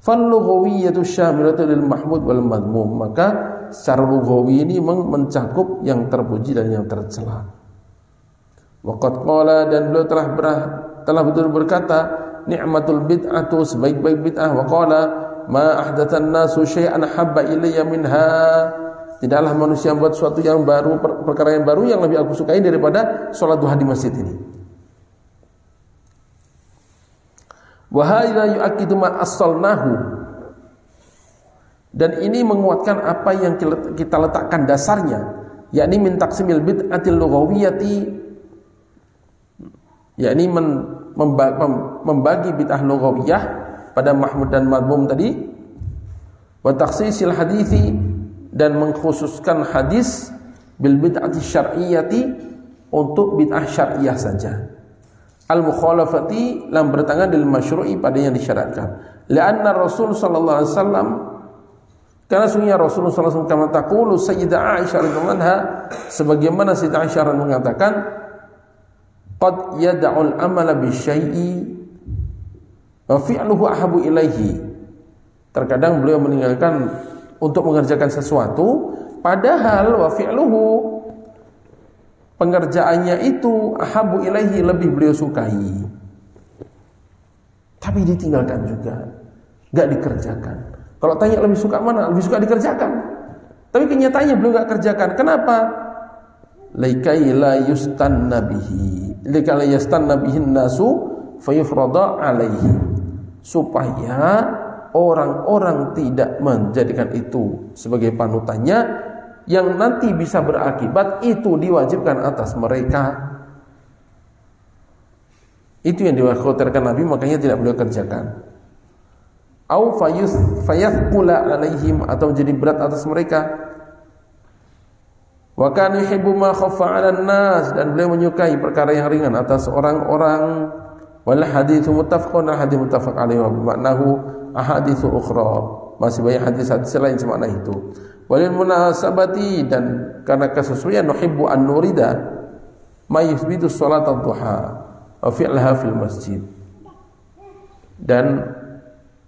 Fal lughawiyyatu syamilatu lil mahmud wal madmum. Maka secara lughawi ini mencakup yang terpuji dan yang tercela. Waqad qala, dan beliau telah betul berkata, ni'matul bid'atu, sebaik-baik bid'ah. Wa qala ma ahdatsan nasu syai'an habba ilayya minha. Tidaklah manusia membuat sesuatu yang baru, perkara yang baru yang lebih aku sukai daripada sholat duha di masjid ini. Wa hadza yu'akkidu ma assalnahu. Dan ini menguatkan apa yang kita letakkan dasarnya, yakni min taqsimil bid'atil lughawiyyati, yakni membagi bid'ah lughawiyah pada mahmud dan madmum tadi, wa takhsisil hadithi, dan mengkhususkan hadis bil bid'ati syar'iyyati, untuk bid'ah syar'iyah saja, al mukhalafati, lam bertangan lil masyru'i, pada yang disyaratkan. Li'anna Rasul sallallahu alaihi wasallam, karena sungguhnya Rasulullah sallallahu alaihi wasallam, kama taqulu sayyidah Aisyah radhiyallahu anha, sebagaimana Sayyidah Aisyah mengatakan, qad yad'ul amala bi syai'i wa fi'luhu ahabu ilaihi. Terkadang beliau meninggalkan untuk mengerjakan sesuatu, padahal wa fi'luhu, pengerjaannya itu ahabu ilaihi, lebih beliau sukai, tapi ditinggalkan juga, enggak dikerjakan. Kalau tanya lebih suka mana? Lebih suka dikerjakan, tapi kenyataannya beliau enggak kerjakan. Kenapa? Laikai la yustanna bihi, laikai la yastanna bihin nasu fayufrada alaihi, supaya orang-orang tidak menjadikan itu sebagai panutannya, yang nanti bisa berakibat itu diwajibkan atas mereka. Itu yang dikhawatirkan Nabi, makanya tidak beliau kerjakan. Au fayathqula alaihim, atau menjadi berat atas mereka. Wa kana yuhibbu ma khaffa 'alan nas, dan beliau menyukai perkara yang ringan atas orang-orang. Wal haditsu muttafaqun, hadits muttafaq alaihi wa maknahu ahaditsu ukhra, masih banyak hadis-hadis lain semakna itu. Walil munasabati, dan karena kesesuaian, nuhibbu an nurida ma yuthbitu shalat ad-duha wa fi'laha fil masjid. Dan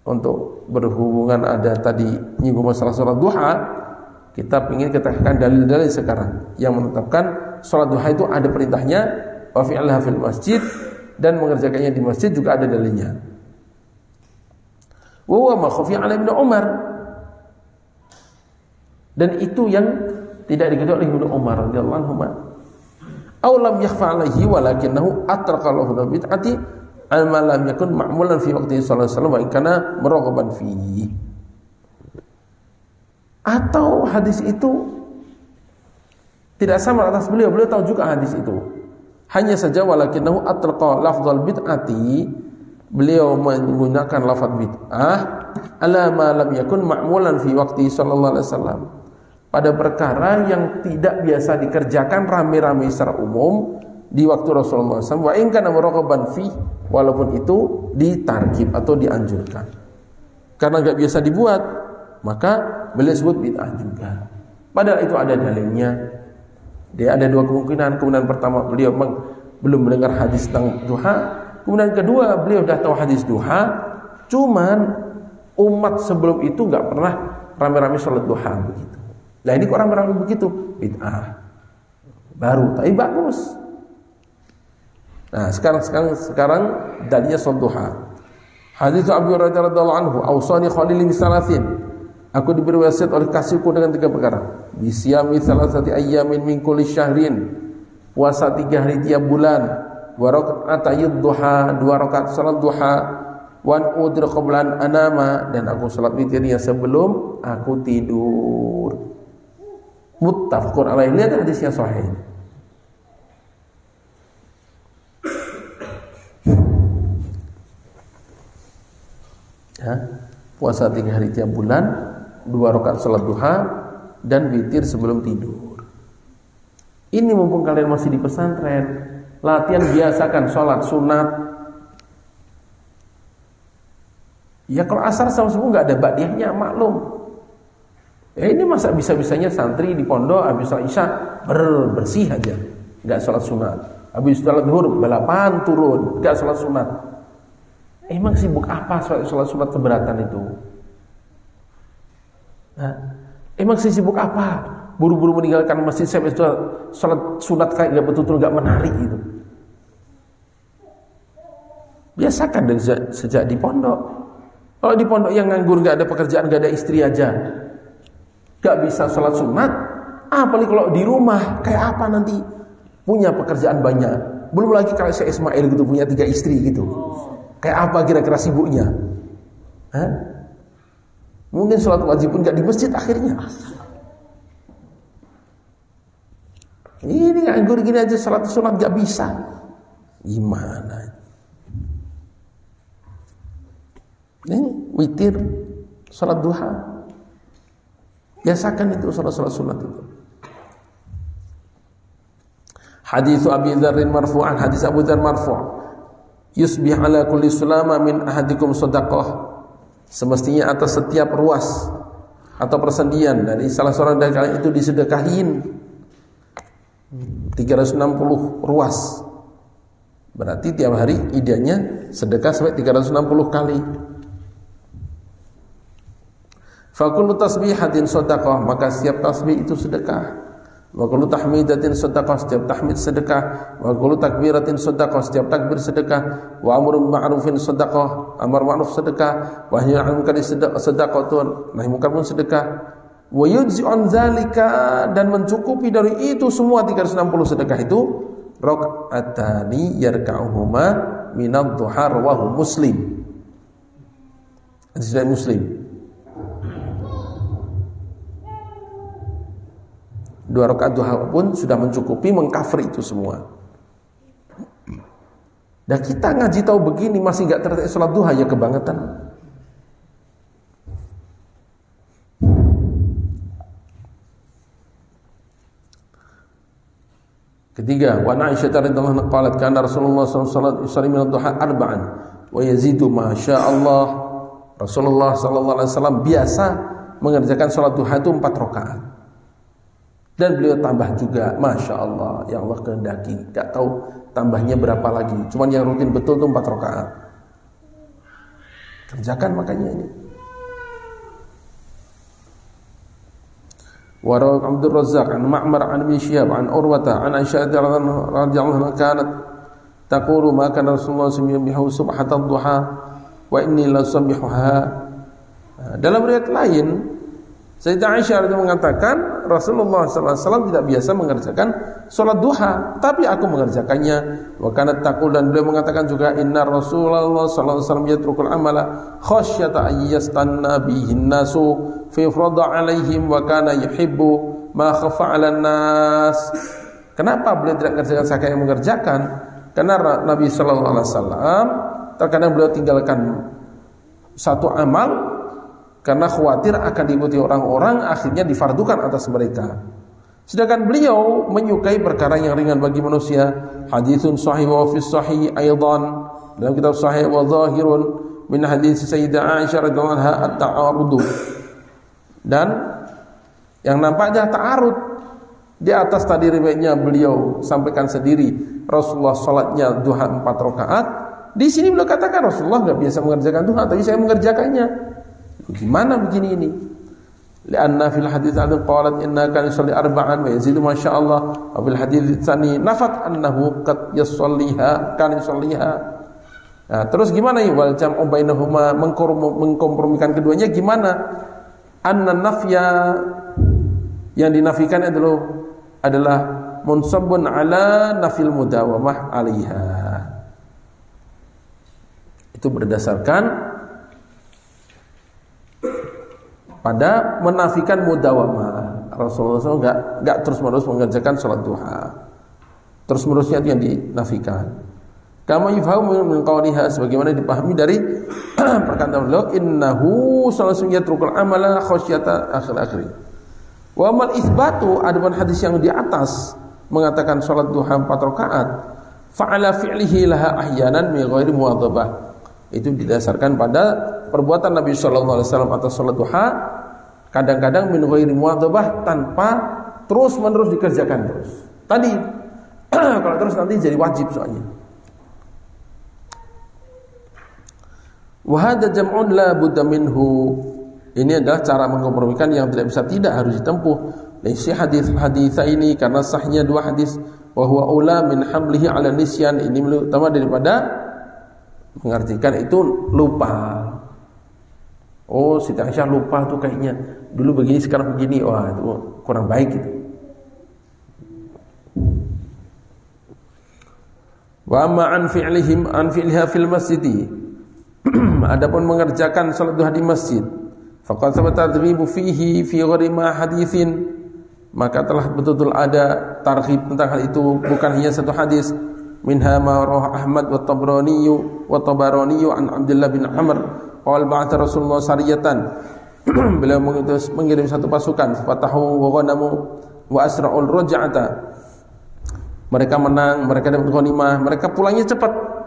untuk berhubungan ada tadi nyinggung masalah salat duha, kita ingin katakan dalil-dalil sekarang yang menetapkan salat duha itu ada perintahnya, wa fi'laha fil masjid, dan mengerjakannya di masjid juga ada dalilnya. Wa huwa ma khafiya 'ala Ibnu Umar, dan itu yang tidak diketahui oleh Ibnu Umar radhiyallahu anhu. Aw lam yakhfa 'alaihi walakinahu atraqa lahu bid'ati alma lam yakun ma'mulan fi waqti sallallahu alaihi wasallam wa kana muraghaban fihi. Atau hadis itu tidak sama atas beliau, beliau tahu juga hadis itu. Hanya saja walakinahu atraqa lafdzal bid'ati, beliau menggunakan lafaz bid'ah ala ma lam yakun ma'mulan fi waqti sallallahu alaihi wasallam, pada perkara yang tidak biasa dikerjakan rame-rame secara umum di waktu Rasulullah SAW. Wa in kana muraghaban fi, walaupun itu ditarghib atau dianjurkan, karena enggak biasa dibuat, maka beliau sebut bid'ah juga. Padahal itu ada dalilnya. Dia ada dua kemungkinan. Kemudian pertama, beliau belum mendengar hadis tentang duha. Kemudian kedua, beliau sudah tahu hadis duha, cuman umat sebelum itu enggak pernah rame-rame sholat duha begitu. Nah ini kok rame-rame begitu, bid'ah baru, tapi bagus. Nah, sekarang dalilnya salat duha. Hadis Abu Hurairah radhiyallahu anhu, "Ausani khalili bisalasin." Aku diberi wasiat oleh kasihku dengan 3 perkara. Bisyami salasati ayyamin min kulli syahrin. Puasa 3 hari tiap bulan. Wa raka'atayid duha, 2 rakaat salat duha. Wan udir qablan anama, dan aku salat witirnya sebelum aku tidur. Muttafaqun alaih. Lihat hadisnya sahih. Ya, puasa 3 hari tiap bulan, 2 rakaat salat duha, dan witir sebelum tidur. Ini mumpung kalian masih di pesantren, latihan biasakan sholat sunat. Ya kalau asar sama subuh nggak ada ba'diyahnya, maklum. Ya ini masa bisa-bisanya santri di pondok habis sholat isya bersih aja, nggak sholat sunat. Habis sholat zuhur balapan turun, nggak sholat sunat. Emang sibuk apa sholat sunat keberatan itu? Nah, emang sibuk apa? Buru-buru meninggalkan masjid sampai sholat sunat kayak nggak betul-betul nggak menarik gitu. Biasakan dari sejak di pondok. Kalau di pondok yang nganggur, nggak ada pekerjaan, nggak ada istri aja, nggak bisa sholat sunat, apalagi kalau di rumah kayak apa nanti punya pekerjaan banyak. Belum lagi kalau saya Ismail gitu punya 3 istri gitu, kayak apa kira-kira sibuknya? Hah? Mungkin sholat wajib pun nggak di masjid akhirnya. Ini nganggur gini aja sholat sunat nggak bisa, gimana? Ini witir, salat duha. Biasakan itu salat-salat sunat itu. Hadis Abi Dzar marfu'an, hadis Abu Dzar marfu'. Yusbih ala kulli sulama min ahadikum shadaqah. Semestinya atas setiap ruas atau persendian dari salah seorang dari kalian itu disedekahin 360 ruas. Berarti tiap hari idenya sedekah sampai 360 kali. Fakullu tasbihatin sedekah, maka setiap tasbih itu sedekah. Wa kullu tahmidatin sedekah, setiap tahmid sedekah. Wa kullu takbiratin sedekah, setiap takbir sedekah. Wa amrun ma'rufin sedekah, amar ma'ruf sedekah. Wa nahyi 'anil munkar sedekah, nahi munkar pun sedekah. Wa yujzi'un dzalika, dan mencukupi dari itu semua 360 sedekah itu raka'atani yarka'uhuma minad duha, rawahu Muslim. Hadis dari Muslim. 2 rakaat duha pun sudah mencukupi mengcover itu semua. Dan kita ngaji tahu begini masih enggak tertarik salat duha, ya kebangetan. Ketiga, wa Aisyah radhiyallahu anha qalat kana Rasulullah sallallahu alaihi wasallam min ad-duha arba'an wa yazidu ma syaa Allah. Rasulullah sallallahu alaihi wasallam biasa mengerjakan salat duha itu 4 rakaat. Dan beliau tambah juga, Masya Allah, yang Allah kehendaki. Gak tahu tambahnya berapa lagi. Cuman yang rutin betul itu 4 rakaat. Kerjakan makanya ini. Warawi Abdul Razzaq an Ma'mar an Ibn Syihab an Urwata an Aisyah radhiyallahu anha kanat taqulu ma kana Rasulullah subhanahu subhatan duha wa inni la subbihuha. Dalam riwayat lain Sayyidah Aisyah itu mengatakan Rasulullah SAW tidak biasa mengerjakan sholat duha, tapi aku mengerjakannya. Wa kanat taqul, dan beliau mengatakan juga inna Rasulullah SAW yatrukul amala khasyata ayyastanna bihin nasu fi frada alaihim wa kana yuhibbu ma khafa 'alan nas. Kenapa beliau tidak mengerjakan, saya yang mengerjakan? Karena Nabi SAW terkadang beliau tinggalkan satu amal karena khawatir akan diikuti orang-orang, akhirnya difardukan atas mereka. Sedangkan beliau menyukai perkara yang ringan bagi manusia. Haditsun sahih wa fi sahih aidan, dalam kitab sahih wa zahirun min hadits Sayyidah Aisyah radhiyallahu anha at-ta'arud. Dan yang nampaknya ta'arud di atas tadi riwayatnya beliau sampaikan sendiri Rasulullah salatnya duha 4 rakaat. Di sini beliau katakan Rasulullah enggak biasa mengerjakan duha, tapi saya mengerjakannya. Gimana begini ini? Lianna fil hadits adzan qalat inna kana yusalli arba'an wa yazidu ma syaa Allah. Wa fil hadits tsani nafat annahu qad yusalliha kana yusalliha. Nah, terus gimana ya wal jam'u bainahuma, mengkompromikan keduanya gimana? Anna nafya, yang dinafikan adalah munsabun ala nafil mudawamah 'alaiha. Itu berdasarkan pada menafikan mudawamah. Rasulullah SAW enggak terus-menerus mengerjakan salat duha. Terus-menerusnya itu yang dinafikan. Kama yufhamu min qawliha, sebagaimana dipahami dari perkataan beliau, innahu sallallahu yatrukul amala khasyata akhir-akhir. Wa mal itsbatu, adapun hadis yang di atas mengatakan salat duha 4 rakaat, fa'ala fi'lihi laha ahyanan min ghairi muwadhabah. Itu didasarkan pada perbuatan Nabi sallallahu alaihi wasallam atas salat duha, kadang-kadang min ghairi muwadhabah, tanpa terus-menerus dikerjakan terus. Tadi kalau terus nanti jadi wajib soalnya. Wa hadza jam'un la budda minhu. Ini adalah cara mengkompromikan yang tidak harus ditempuh. Laisi hadis ini karena sahnya 2 hadis, wa huwa ula min hamlihi ala nisyan. Ini lebih utama daripada mengartikan itu lupa. Oh, Siti Aisyah lupa tuh kayaknya dulu begini sekarang begini. Wah, itu kurang baik itu. Wa amma an fi'liha fil masjid. Adapun mengerjakan salat duha di masjid, faqad sabata tadribu fihi fi ghairi ma haditsin, maka telah betul-betul ada targhib tentang hal itu, bukan hanya satu hadis. Minha ma rawah Ahmad wa Tabarani an Abdullah bin Amr qala ba'atha Rasulullah sariyatan. Beliau mengirim satu pasukan, fatahu wa ghanamu wa asra'ul raj'ata. Mereka menang, mereka dapat ghanimah, mereka pulangnya cepat.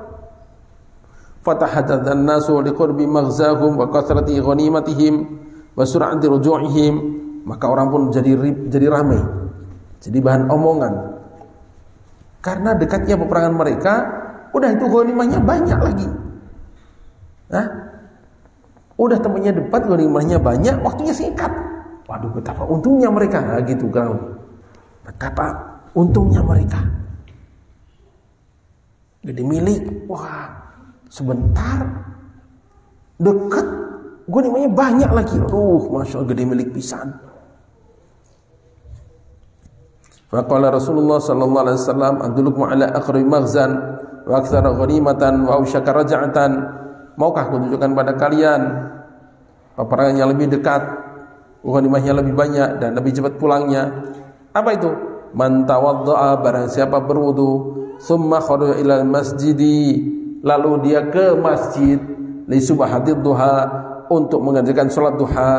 Fatahaddatsan nasu liqurbi maghzahum wa kathrati ghanimatihim wa sur'ati ruju'ihim. Maka orang pun jadi ramai, jadi bahan omongan. Karena dekatnya peperangan mereka, udah itu ghanimahnya banyak lagi. Nah, udah temannya debat, ghanimahnya banyak, waktunya singkat. Waduh, betapa untungnya mereka. Nah, gitu kan. Betapa untungnya mereka. Jadi milik, wah, sebentar dekat, ghanimahnya banyak lagi. Masya Allah, gede milik pisan. Faqala Rasulullah sallallahu alaihi wasallam, adullukum ala aqrabi maghzan wa aktsara ghanimatan wa ausyaka raj'atan. Maukah kutunjukkan pada kalian peperangan yang lebih dekat, ghanimahnya lebih banyak dan lebih cepat pulangnya? Apa itu? Man tawaddaa, barang siapa berwudu, summa kharaja ilal masjidi, lalu dia ke masjid, li subhatid duha, untuk mengerjakan salat duha,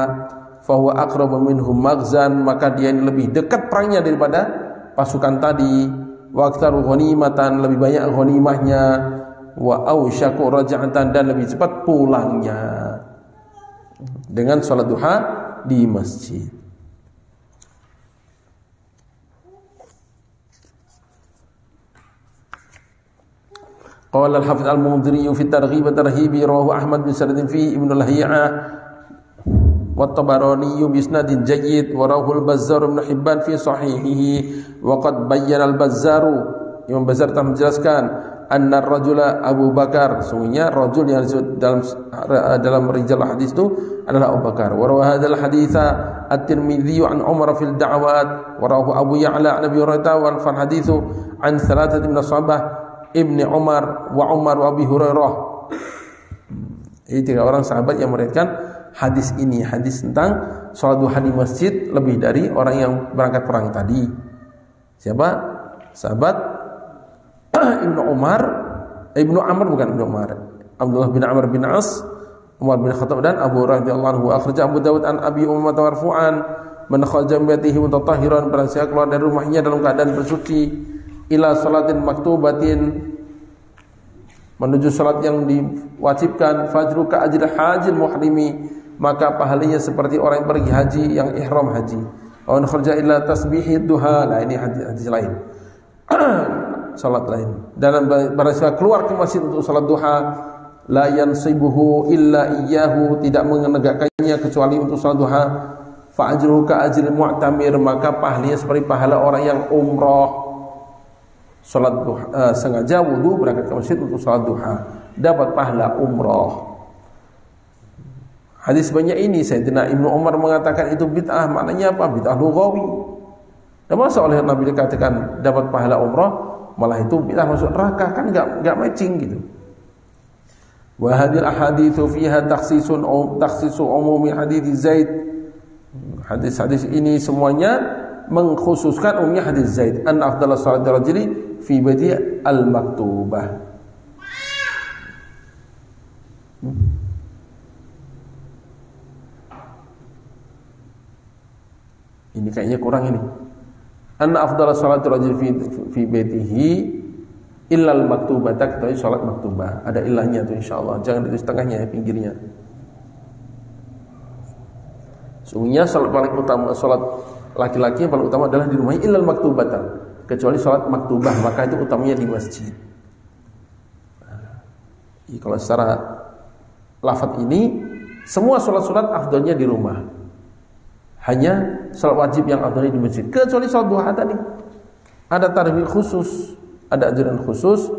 fahuwa aqrabu minhum maghzan, maka dia lebih dekat perangnya daripada pasukan tadi. Wa aktsaru ghanimatan, lebih banyak ghanimahnya. Wa ausyaku raj'atan, dan lebih cepat pulangnya dengan salat duha di masjid. Qala al-Hafiz al-Mundhiri fi Targhib wa Tarhib, rawahu Ahmad bin Sa'id fi Ibnu Lahiyah wa Tabarani bi isnadin jayyid, wa rawahu al-Bazzar bin Hibban fi sahihihi. Wa qad bayyana al-Bazzar, Imam Bazzar telah menjelaskan, anna ar-rajula Abu Bakar, sungguhnya rajul yang dalam rijal hadis itu adalah Abu Bakar. Wa rawa hadzal haditsa at-Tirmidzi an Umar fil da'awat, wa rawahu Abu Ya'la an Abi Hurairah, wal haditsu an thalathati min sahabah Ibni Umar wa Abi Hurairah. Ini 3 orang sahabat yang meriwayatkan hadis ini, hadis tentang salat duha di masjid lebih dari orang yang berangkat perang tadi. Siapa? Sahabat Ibnu Amr, bukan Ibnu Umar. Abdullah bin Amr bin As, Umar bin Khattab dan Abu Hurairah radhiyallahu anhu. Akhraj Abu Dawud an Abi Umammah marfu'an, man kharaja min baitihi mutatahhiran, barang siapa keluar dari rumahnya dalam keadaan bersuci, ila salatin maktubatin, menuju salat yang diwajibkan, fajru ka ajri hajil muhrimi, maka pahalanya seperti orang yang pergi haji, yang ihram haji. Wa an kharaja ila tasbihid duha, nah ini hadis lain. Salat lain. Dan barang siapa keluar ke masjid untuk salat duha, la yansibuhu illa iyyahu, tidak menegakkannya kecuali untuk salat duha, fa ajruhu ka ajril mu'tamir, maka pahalanya seperti pahala orang yang umroh. Salat duha, sengaja wudu berangkat ke masjid untuk salat duha, dapat pahala umroh. Hadis banyak ini Sayyidina Ibnu Umar mengatakan itu bid'ah, maknanya apa? Bid'ah lughawi. Dan masa oleh Nabi dikatakan dapat pahala umroh, malah itu bid'ah masuk neraka, kan enggak matching gitu. Wa hadhil ahaditsu fiha takhsisu umumi hadits Zaid. Hadis-hadis ini semuanya mengkhususkan umumnya hadis Zaid, an afdalus salati rajuli fi badi al-maktubah. Ini kayaknya kurang ini. An afdalus salati rajuli fi baitihi illa al-maktubah, kecuali salat maktubah. Ada ilahnya tuh insyaallah. Jangan di tengahnya ya, pinggirnya. Sungguhnya salat paling utama, salat laki-laki yang paling utama adalah di rumahnya illal maktubatan, kecuali salat maktubah, maka itu utamanya di masjid. Kalau secara lafaz ini semua salat-salat afdalnya di rumah. Hanya salat wajib yang afdalnya di masjid, kecuali salat duha tadi. Ada tarwih khusus, ada ajaran khusus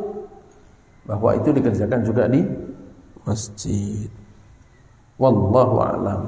bahwa itu dikerjakan juga di masjid. Wallahu a'lam.